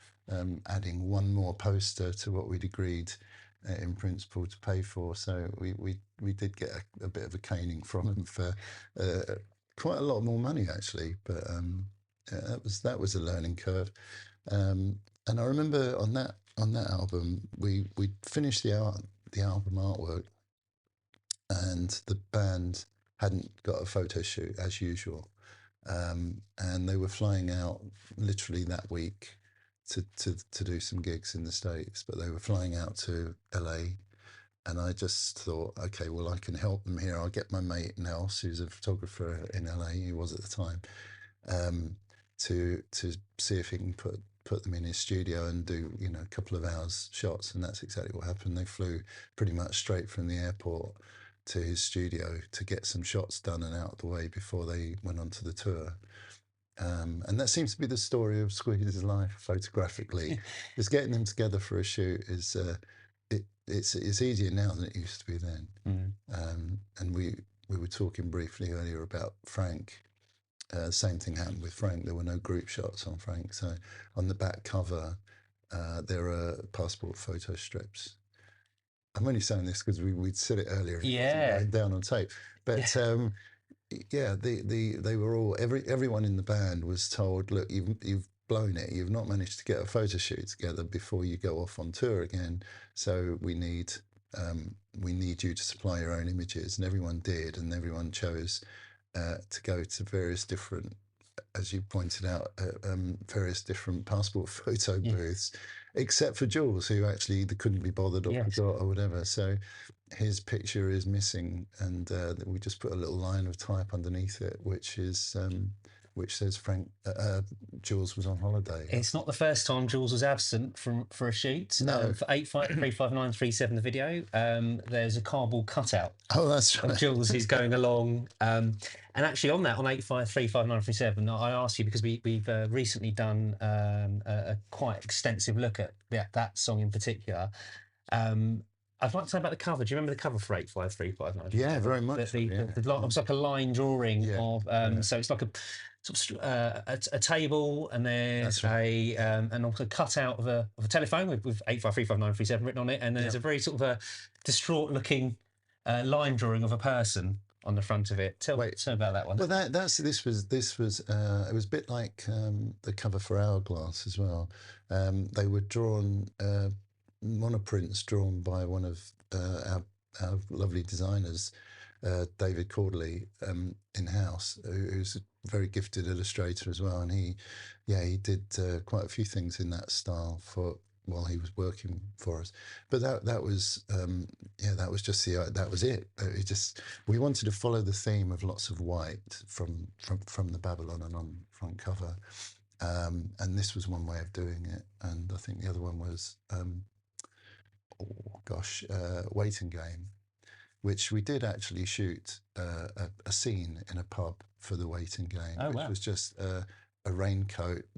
adding one more poster to what we'd agreed in principle to pay for. So we did get a bit of a caning from them for quite a lot more money actually, but that was a learning curve. And I remember on that album we finished the album artwork, and the band hadn't got a photo shoot as usual, and they were flying out literally that week to do some gigs in the States, but they were flying out to LA, and I just thought, okay, well, I can help them here. I'll get my mate Nels, who's a photographer in LA, he was at the time, to see if he can put them in his studio and do a couple of hours shots. And that's exactly what happened. They flew pretty much straight from the airport to his studio to get some shots done and out of the way before they went on to the tour. And that seems to be the story of Squeeze's life photographically. Just getting them together for a shoot is it's easier now than it used to be then. And we were talking briefly earlier about Frank. Same thing happened with Frank. There were no group shots on Frank. So on the back cover, there are passport photo strips. I'm only saying this because we'd said it earlier. And it wasn't down on tape. But they were all everyone in the band was told, look, you've blown it. You've not managed to get a photo shoot together before you go off on tour again. So we need you to supply your own images. And everyone did, and everyone chose to go to various different, as you pointed out, various different passport photo booths, except for Jules, who actually either couldn't be bothered or forgot or whatever. So his picture is missing, and we just put a little line of type underneath it, which says Jules was on holiday. It's not the first time Jules was absent for a shoot. No. For 8535937, the video, there's a cardboard cutout. Oh, that's right. Of Jules is going along. And actually on 8535937, I asked you because we've recently done a quite extensive look at that song in particular. I'd like to say about the cover. Do you remember the cover for 85359? Yeah, very much so, yeah. It was like a line drawing Yeah, of, yeah. so it's like a sort of a table, and there's That's right. and also a cutout of a telephone with 8535937 written on it, and there's a very sort of a distraught looking line drawing of a person on the front of it. Tell about that one. Well, this was it was a bit like the cover for Hourglass as well. They were drawn monoprints drawn by one of our lovely designers, David Cordeley, in house, who's a very gifted illustrator as well, and he did quite a few things in that style while he was working for us. But that was that was just that was it. We wanted to follow the theme of lots of white from the Babylon and on front cover, and this was one way of doing it. And I think the other one was Waiting Game, which we did actually shoot a scene in a pub for the Waiting Game, which was just a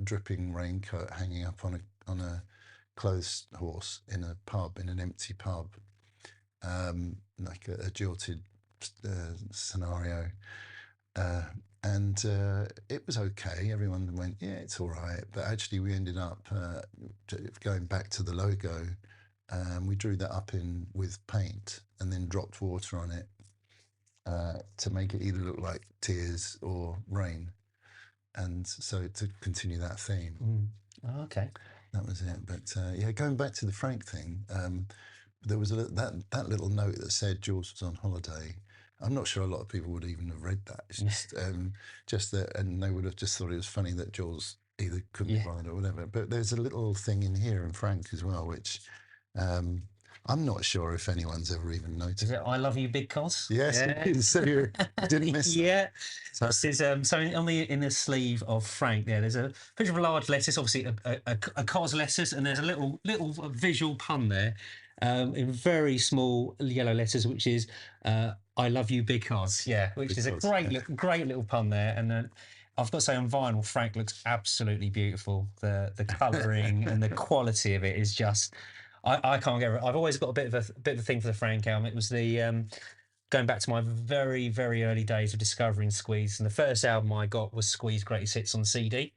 dripping raincoat hanging up on a clothes horse in a pub, in an empty pub, like a jilted scenario, and it was okay. Everyone went, yeah, it's all right. But actually, we ended up going back to the logo. We drew that up with paint and then dropped water on it to make it either look like tears or rain, and so to continue that theme. Oh, okay. That was it. But going back to the Frank thing, there was that little note that said Jules was on holiday. I'm not sure a lot of people would even have read that. It's just that, and they would have just thought it was funny that Jules either couldn't be bothered or whatever. But there's a little thing in here in Frank as well, which I'm not sure if anyone's ever even noticed. Is it "I love you, Big Cos"? Yes, it is. So you didn't miss that. Yeah. So this is in the sleeve of Frank there. There's a picture of a large lettuce, obviously a cos lettuce, and there's a little visual pun there, in very small yellow letters, which is "I love you, Big Cos." Yeah, which is a great little pun there. And I've got to say, on vinyl, Frank looks absolutely beautiful. The colouring and the quality of it is just. I can't get it. I've always got a bit of a thing for the Frank album. It was the going back to my very, very early days of discovering Squeeze, and the first album I got was Squeeze Greatest Hits on CD,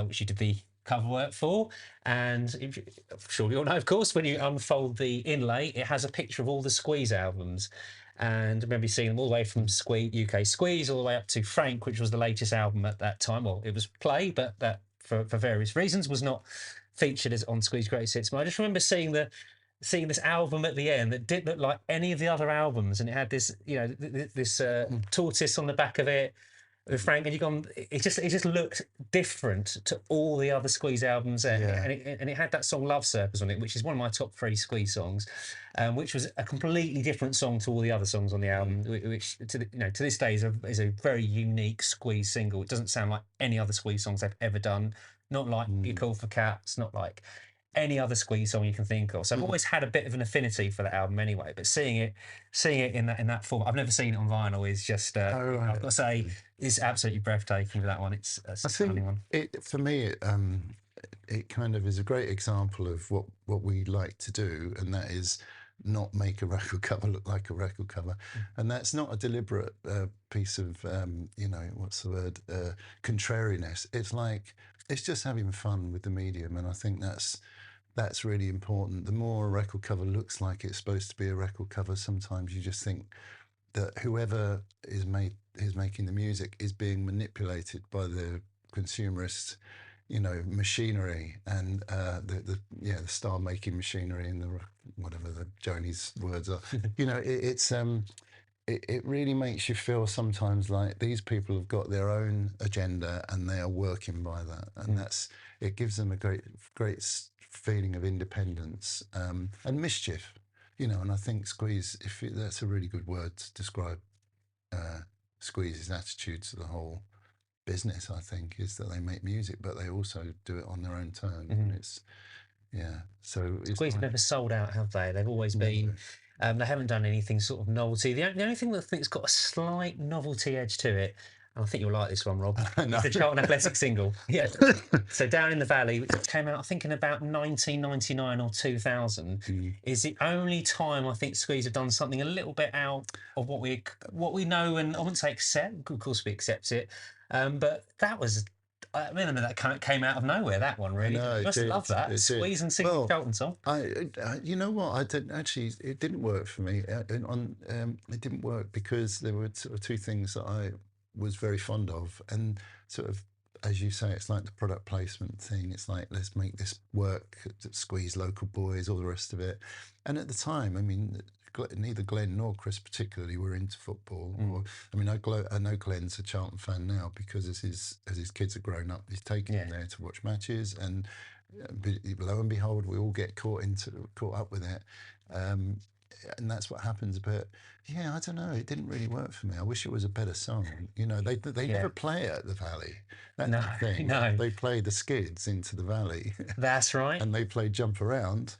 which you did the cover work for. And I'm sure you all know, of course, when you unfold the inlay, it has a picture of all the Squeeze albums. And I remember seeing them all the way from UK Squeeze all the way up to Frank, which was the latest album at that time. Well, it was Play, but that for various reasons was not featured as on Squeeze Greatest Hits. But I just remember seeing this album at the end that didn't look like any of the other albums, and it had this, this tortoise on the back of it with Frank, and it just looked different to all the other Squeeze albums, and it had that song "Love Circus" on it, which is one of my top 3 Squeeze songs, which was a completely different song to all the other songs on the album, which to this day is a very unique Squeeze single. It doesn't sound like any other Squeeze songs they've ever done. Not like "You Call for Cats," not like any other Squeeze song you can think of. So I've always had a bit of an affinity for that album anyway. But seeing it in that form, I've never seen it on vinyl. Is just I've got to say, it's absolutely breathtaking for that one. It's a stunning one. For me, it kind of is a great example of what we like to do, and that is not make a record cover look like a record cover. And that's not a deliberate piece of what's the word, contrariness. It's just having fun with the medium, and I think that's really important. The more a record cover looks like it's supposed to be a record cover, sometimes you just think that whoever is making the music is being manipulated by the consumerist, machinery, and the star making machinery, and the whatever the Joni's words are. It really makes you feel sometimes like these people have got their own agenda and they are working by that, and it gives them a great feeling of independence and mischief, And I think Squeeze, that's a really good word to describe Squeeze's attitude to the whole business. I think is that they make music, but they also do it on their own terms, and it's. So Squeeze have never sold out, have they? They've always been. They haven't done anything sort of novelty. The only thing that I think's got a slight novelty edge to it, I think you'll like this one, Rob. I know. It's the Charlton Athletic single. Yeah. So Down in the Valley, which came out, I think, in about 1999 or 2000, is the only time I think Squeeze have done something a little bit out of what we know, and I wouldn't say accept. Of course, we accept it, but that was. I mean, that came out of nowhere. That one really. No, You it must did. love that. It did. Squeeze and singing Well, Charlton song. you know what? I didn't actually. It didn't work for me. It didn't work because there were sort of two things that I was very fond of, and sort of, as you say, it's like the product placement thing. It's like, let's make this work. Squeeze local boys, all the rest of it. And at the time, I mean, neither Glenn nor Chris particularly were into football. Or, I mean, I know Glenn's a Charlton fan now because as his kids are grown up, he's taken them there to watch matches, and lo and behold, we all get caught up with it, and that's what happens. But yeah, I don't know, it didn't really work for me. I wish it was a better song. You know, they never play it at the Valley. That's the thing. No. They play the Skids into the Valley. That's right. And they play Jump Around.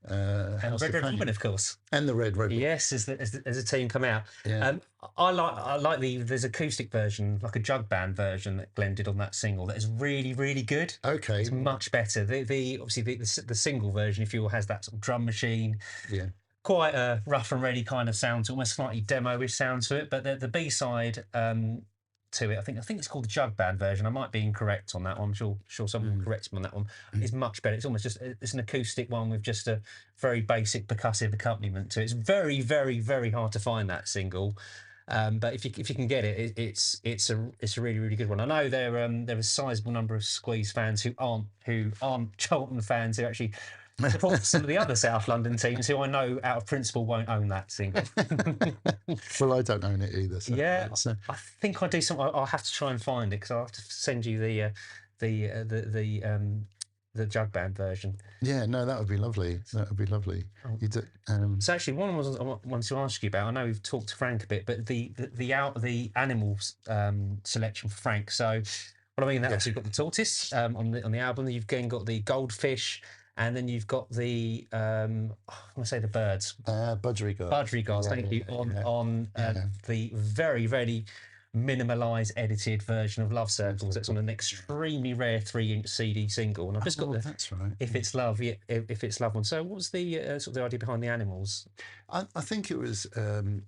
And Red Robin, of course. And the Red Robin. Yes, as a team come out. Yeah. I like there's acoustic version, like a jug band version that Glenn did on that single. That is really, really good. Okay. It's much better. Obviously the single version, if you will, has that sort of drum machine. Yeah. Quite a rough and ready kind of sound to it, almost slightly demo-ish sound to it. But the B side to it, I think it's called the jug band version. I might be incorrect on that one. I'm sure someone will correct me on that one. It's much better. It's almost just it's an acoustic one with just a very basic percussive accompaniment to it. It's very, very, very hard to find that single. But if you can get it, it's a really, really good one. I know there are a sizable number of Squeeze fans who aren't Charlton fans who actually support some of the other South London teams who I know out of principle won't own that single. Well, I don't own it either. So, yeah, I think I do some. I'll have to try and find it because I'll have to send you the jug band version. Yeah, no, that would be lovely. That would be lovely. So actually, one I wanted to ask you about. I know we've talked to Frank a bit, but the animals selection for Frank. So what I mean that you've got the tortoise on the album. Then you've again got the goldfish. And then you've got the, I'm going to say the birds. Budgerigars. Budgerigars, thank you. On the very, very minimalised, edited version of Love Circles. That's on an extremely rare 3-inch CD single. And I've just got that's right. If It's Love, If It's Love one. So what was the sort of the idea behind the animals? I think it was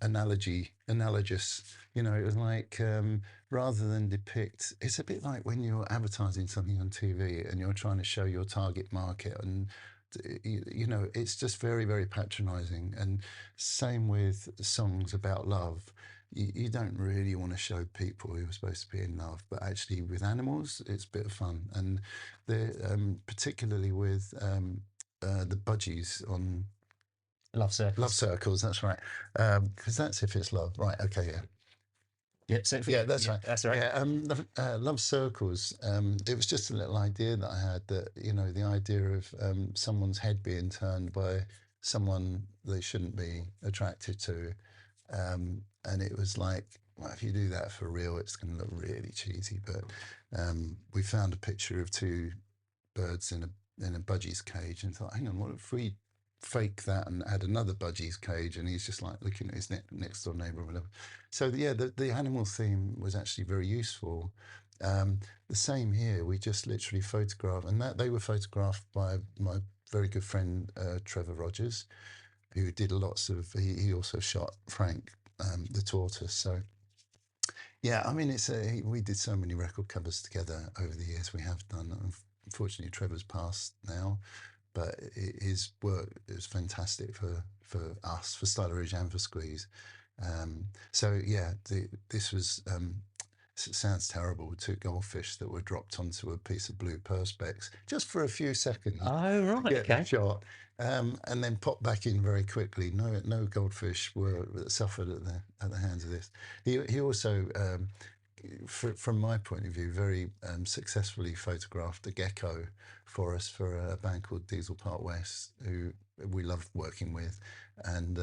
analogous. You know, it was like rather than depict, it's a bit like when you're advertising something on TV and you're trying to show your target market, and you know, it's just very, very patronising. And same with songs about love. You don't really want to show people who are supposed to be in love, but actually with animals, it's a bit of fun. And particularly with the budgies on Love Circles. Love Circles, that's right. Because that's If It's Love. Right, okay, yeah. Yeah, that's right. That's right. Yeah, Love Circles. It was just a little idea that I had, that, you know, the idea of someone's head being turned by someone they shouldn't be attracted to. And it was like, well, if you do that for real, it's going to look really cheesy. But we found a picture of two birds in a budgie's cage and thought, hang on, what if we fake that and add another budgie's cage, and he's just like looking at his next door neighbour or whatever. So yeah, the animal theme was actually very useful. The same here, we just literally photographed, and that they were photographed by my very good friend Trevor Rogers, who did lots of. He also shot Frank, the tortoise. So yeah, I mean, we did so many record covers together over the years. We have done. Unfortunately, Trevor's passed now, but his work is fantastic for us, for Stylorouge and for Squeeze. So yeah, this was. It sounds terrible. Two goldfish that were dropped onto a piece of blue perspex just for a few seconds. Oh right, to get okay. the shot, and then popped back in very quickly. No goldfish were suffered at the hands of this. He also. From my point of view, very successfully photographed a gecko for us for a band called Diesel Park West, who we loved working with, and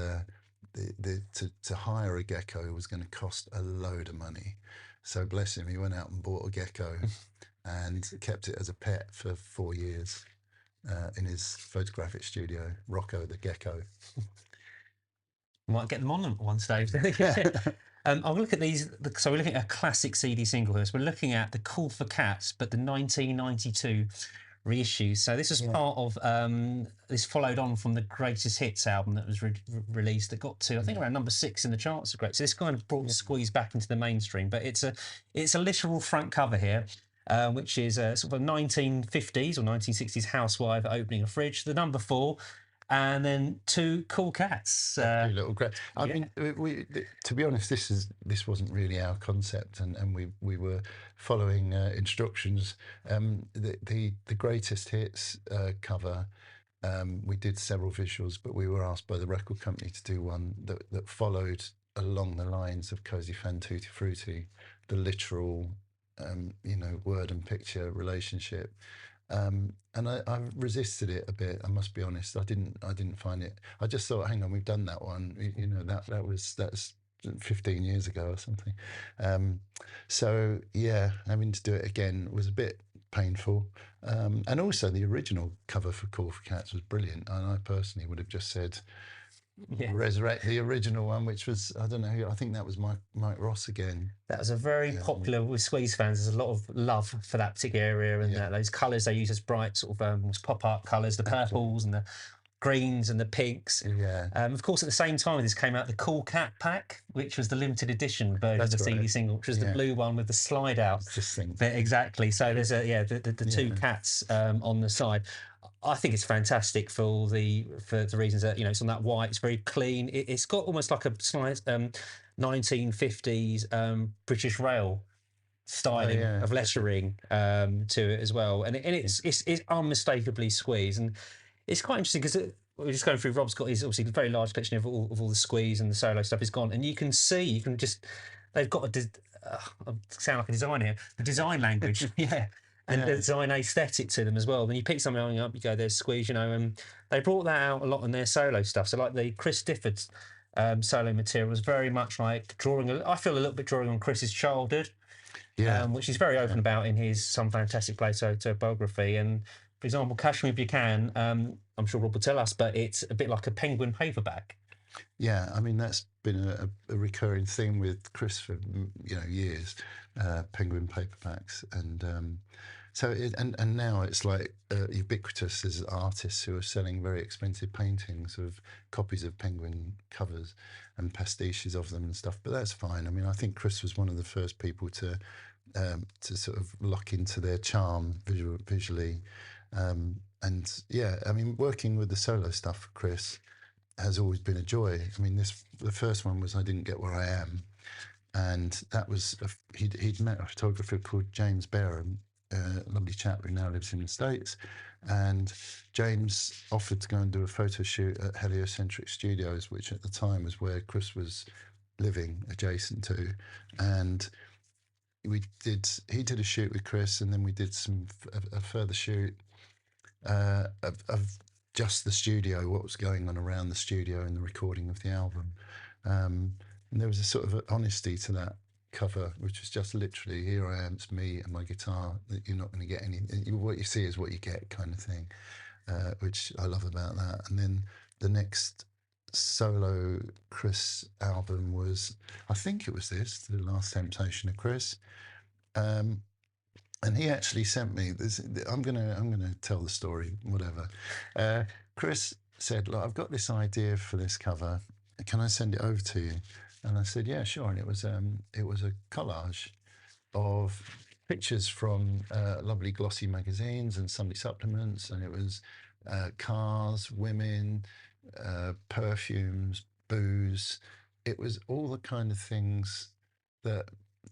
to hire a gecko was going to cost a load of money. So bless him, he went out and bought a gecko and kept it as a pet for 4 years in his photographic studio, Rocco the Gecko. Might get them on one stage. I'll look at these. So we're looking at a classic CD single here. So we're looking at the Call for Cats, but the 1992 reissue. So this was part of this followed on from the Greatest Hits album that was released that got to I think around number 6 in the charts of great. So this kind of brought Squeeze back into the mainstream. But it's a literal front cover here. Which is sort of a 1950s or 1960s housewife opening a fridge. The number 4, and then 2 cool cats. Two little great. I mean, to be honest, this wasn't really our concept, and we were following instructions. The Greatest Hits cover. We did several visuals, but we were asked by the record company to do one that followed along the lines of Cozy Fan Tutti Frutti, the literal, word and picture relationship. And I resisted it a bit. I must be honest. I didn't find it. I just thought, hang on, we've done that one. That's 15 years ago or something. So yeah, having to do it again was a bit painful. And also the original cover for Call for Cats was brilliant. And I personally would have just said, resurrect the original one, which was, I don't know, I think that was Mike Ross again. That was a very popular with Squeeze fans. There's a lot of love for that particular area, and those colours they use as bright sort of pop art colours, the purples and the greens and the pinks. Of course, at the same time this came out, the Cool Cat Pack, which was the limited edition version of the CD single, which was the blue one with the slide out. Exactly. So there's the 2 cats on the side. I think it's fantastic for the reasons that it's on that white. It's very clean. It's got almost like a slight 1950s British Rail styling of lettering to it as well, and it's unmistakably Squeeze, and it's quite interesting because we're just going through. Rob's got his obviously very large collection of all the Squeeze and the solo stuff is gone, and you can just they've got I sound like a designer here. The design language, and the design aesthetic to them as well. When you pick something up, you go, there's Squeeze, and they brought that out a lot in their solo stuff. So like the Chris Difford's solo material was very much like I feel a little bit drawing on Chris's childhood, which he's very open about in his Some Fantastic Place autobiography. And for example, Catch Me If You Can, I'm sure Rob will tell us, but it's a bit like a Penguin paperback. Yeah, I mean, that's been a recurring theme with Chris for years, Penguin paperbacks, and so and now it's like ubiquitous as artists who are selling very expensive paintings of copies of Penguin covers and pastiches of them and stuff. But that's fine. I mean, I think Chris was one of the first people to sort of lock into their charm visually, and I mean, working with the solo stuff for Chris has always been a joy. I mean, the first one was I Didn't Get Where I Am, and that was he'd met a photographer called James Barham, a lovely chap who now lives in the States, and James offered to go and do a photo shoot at Heliocentric Studios, which at the time was where Chris was living adjacent to, and he did a shoot with Chris, and then we did a further shoot of just the studio, what was going on around the studio and the recording of the album. And there was a sort of honesty to that cover, which was just literally, here I am, it's me and my guitar, that you're not going to get anything. What you see is what you get kind of thing, which I love about that. And then the next solo Chris album was, I think it was this, The Last Temptation of Chris. And he actually sent me this. I'm gonna tell the story. Whatever. Chris said, "Look, I've got this idea for this cover. Can I send it over to you?" And I said, "Yeah, sure." And it was a collage of pictures from lovely glossy magazines and Sunday supplements, and it was cars, women, perfumes, booze. It was all the kind of things that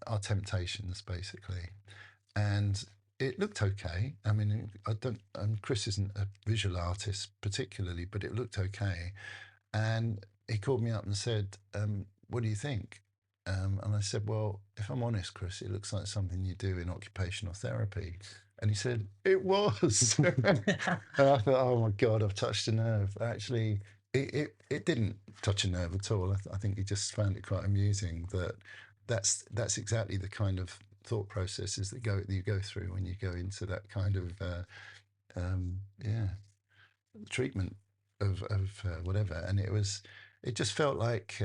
are temptations, basically. And it looked okay. I mean, Chris isn't a visual artist particularly, but it looked okay. And he called me up and said, "What do you think?" And I said, "Well, if I'm honest, Chris, it looks like something you do in occupational therapy." And he said, "It was." And I thought, "Oh my God, I've touched a nerve." Actually, it didn't touch a nerve at all. I think he just found it quite amusing that's exactly the kind of thought processes that you go through when you go into that kind of treatment of whatever. And it just felt like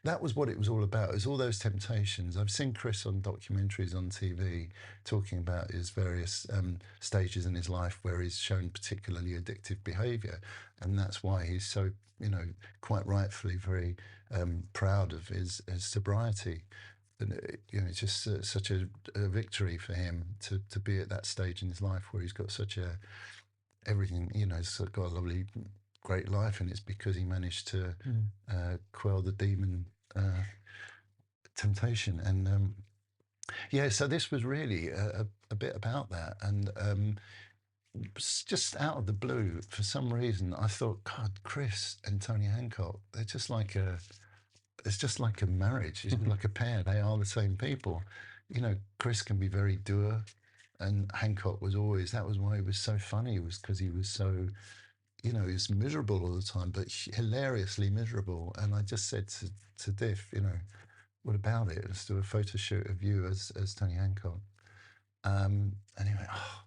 that was what it was all about. It was all those temptations. I've seen Chris on documentaries on TV talking about his various stages in his life where he's shown particularly addictive behaviour, and that's why he's so, quite rightfully very proud of his sobriety. And it's just such a victory for him to be at that stage in his life where he's got such a everything. He's got a lovely, great life, and it's because he managed to quell the demon temptation. And so this was really a bit about that. And just out of the blue, for some reason, I thought, God, Chris and Tony Hancock, they're just like it's just like a marriage. It's like a pair. They are the same people. Chris can be very dour, and Hancock was always, that was why he was so funny, was because he was so, he was miserable all the time, but hilariously miserable. And I just said to Diff, what about it? Let's do a photo shoot of you as Tony Hancock. And he went, oh,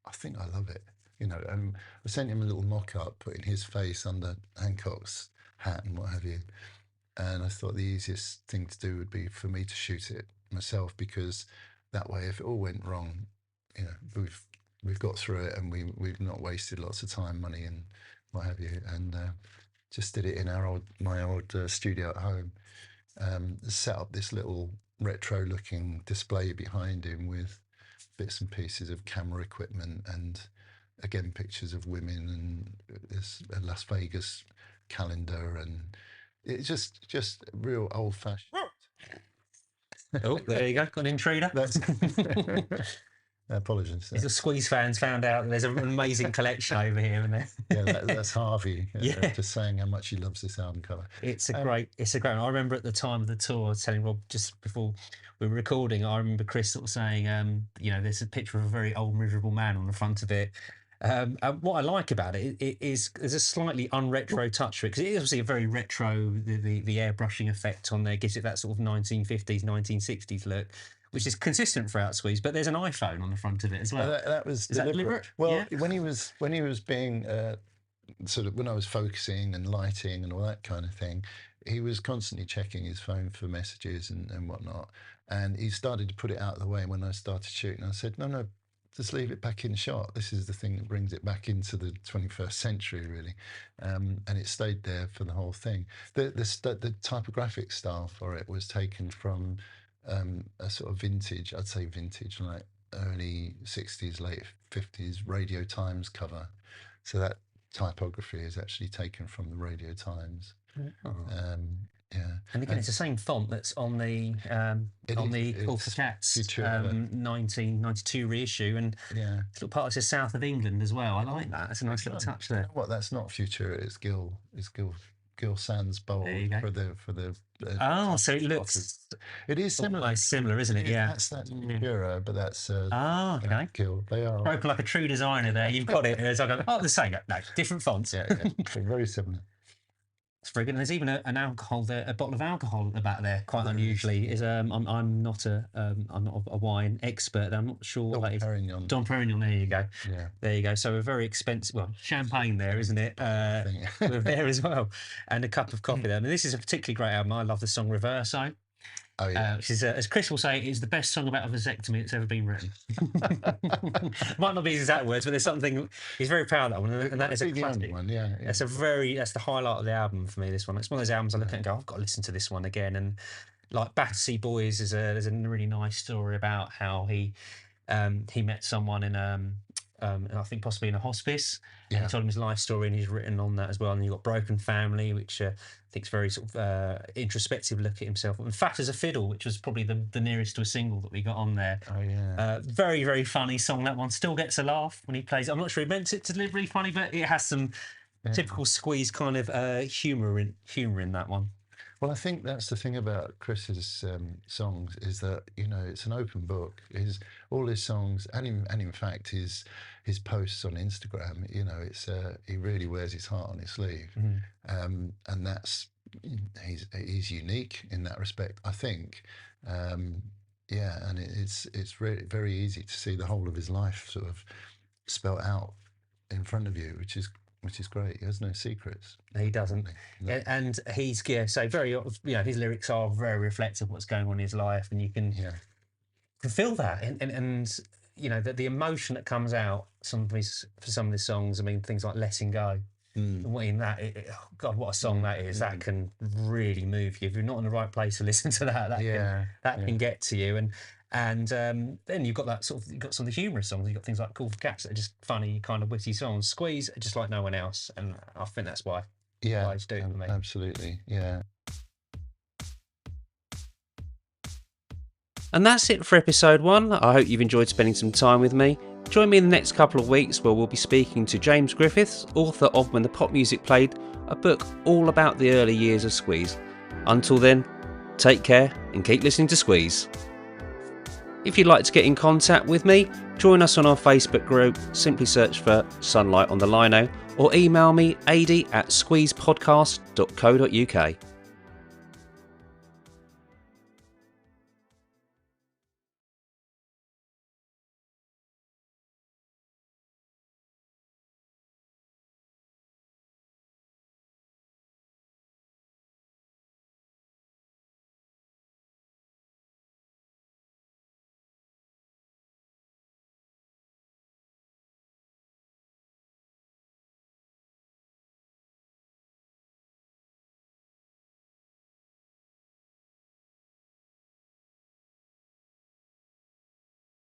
I think I love it. I sent him a little mock-up, putting his face under Hancock's hat and what have you. And I thought the easiest thing to do would be for me to shoot it myself, because that way, if it all went wrong, we've got through it, and we've not wasted lots of time, money, and what have you. And just did it in my old studio at home. Set up this little retro-looking display behind him with bits and pieces of camera equipment, and again pictures of women, and this Las Vegas calendar, and it's just real old-fashioned. Oh, there you go, got an intruder. That's apologies. The Squeeze fans found out that there's an amazing collection over here, and there. Yeah, that's Harvey. Yeah. Just saying how much he loves this album cover. It's a great. I remember at the time of the tour, I was telling Rob just before we were recording. I remember Chris sort of saying, there's a picture of a very old, miserable man on the front of it. What I like about it is there's a slightly unretro touch to it, because it is obviously a very retro. The airbrushing effect on there gives it that sort of 1950s, 1960s look, which is consistent throughout Squeeze. But there's an iPhone on the front of it as well. That was Is that deliberate. deliberate? Well, Yeah. when he was being sort of, when I was focusing and lighting and all that kind of thing, he was constantly checking his phone for messages and whatnot. And he started to put it out of the way. And when I started shooting, I said, no, just leave it back in shot. This is the thing that brings it back into the 21st century, really. And it stayed there for the whole thing. The typographic style for it was taken from a sort of vintage, I'd say vintage, like early 60s, late 50s Radio Times cover. So that typography is actually taken from the Radio Times. Yeah. And again, it's the same font that's on the Call for Cats 1992 reissue, and it's little part that says South of England as well. I like that. It's a nice little touch there. You know what? That's not Futura. It's Gil Sans Bowl for the. So it looks. It is similar. Almost similar, isn't it? Yeah. That's Futura, but that's. Okay. Gil. They are. Broken like a true designer there. You've got it. It's like, the same. No, different fonts. Yeah, very similar. It's very good. And there's even a bottle of alcohol at the back there. Quite unusually, is I'm not a wine expert. I'm not sure what that is. Perignon. Dom Perignon. There you go. Yeah. There you go. So a very expensive, champagne there, isn't it? We're there as well, and a cup of coffee there. And this is a particularly great album. I love the song Reverso. Oh yeah. Which is, as Chris will say, is the best song about a vasectomy that's ever been written. Might not be his exact words, but there's something. He's very proud of that one, and that is a classic one. Yeah. That's the highlight of the album for me. This one. It's one of those albums I look at and go, I've got to listen to this one again. And like Battersea Boys, there's a really nice story about how he met someone in I think possibly in a hospice. Yeah. And he told him his life story, and he's written on that as well. And you've got Broken Family, which I think is very sort of introspective look at himself. And Fat as a Fiddle, which was probably the nearest to a single that we got on there. Oh yeah. Very, very funny song, that one. Still gets a laugh when he plays it. I'm not sure he meant it to deliberately funny, but it has some typical Squeeze kind of humour in that one. Well, I think that's the thing about Chris's songs, is that it's an open book. All his songs, and in fact his posts on Instagram, it's he really wears his heart on his sleeve, and that's he's unique in that respect, I think. And it's really very easy to see the whole of his life sort of spelt out in front of you, which is which is great. He has no secrets. He doesn't. No. And he's, so very, his lyrics are very reflective of what's going on in his life, and you can feel that. And the emotion that comes out for some of his songs. I mean, things like Letting Go. In that, oh God, what a song that is! That can really move you. If you're not in the right place to listen to that, can get to you. And then you've got you've got some of the humorous songs. You've got things like Call for Cats that are just funny, kind of witty songs. Squeeze are just like no one else, and I think that's why he's doing it for me. Absolutely, yeah. And that's it for episode 1. I hope you've enjoyed spending some time with me. Join me in the next couple of weeks where we'll be speaking to James Griffiths, author of When the Pop Music Played, a book all about the early years of Squeeze. Until then, take care and keep listening to Squeeze. If you'd like to get in contact with me, join us on our Facebook group. Simply search for Sunlight on the Lino or email me ad@squeezepodcast.co.uk.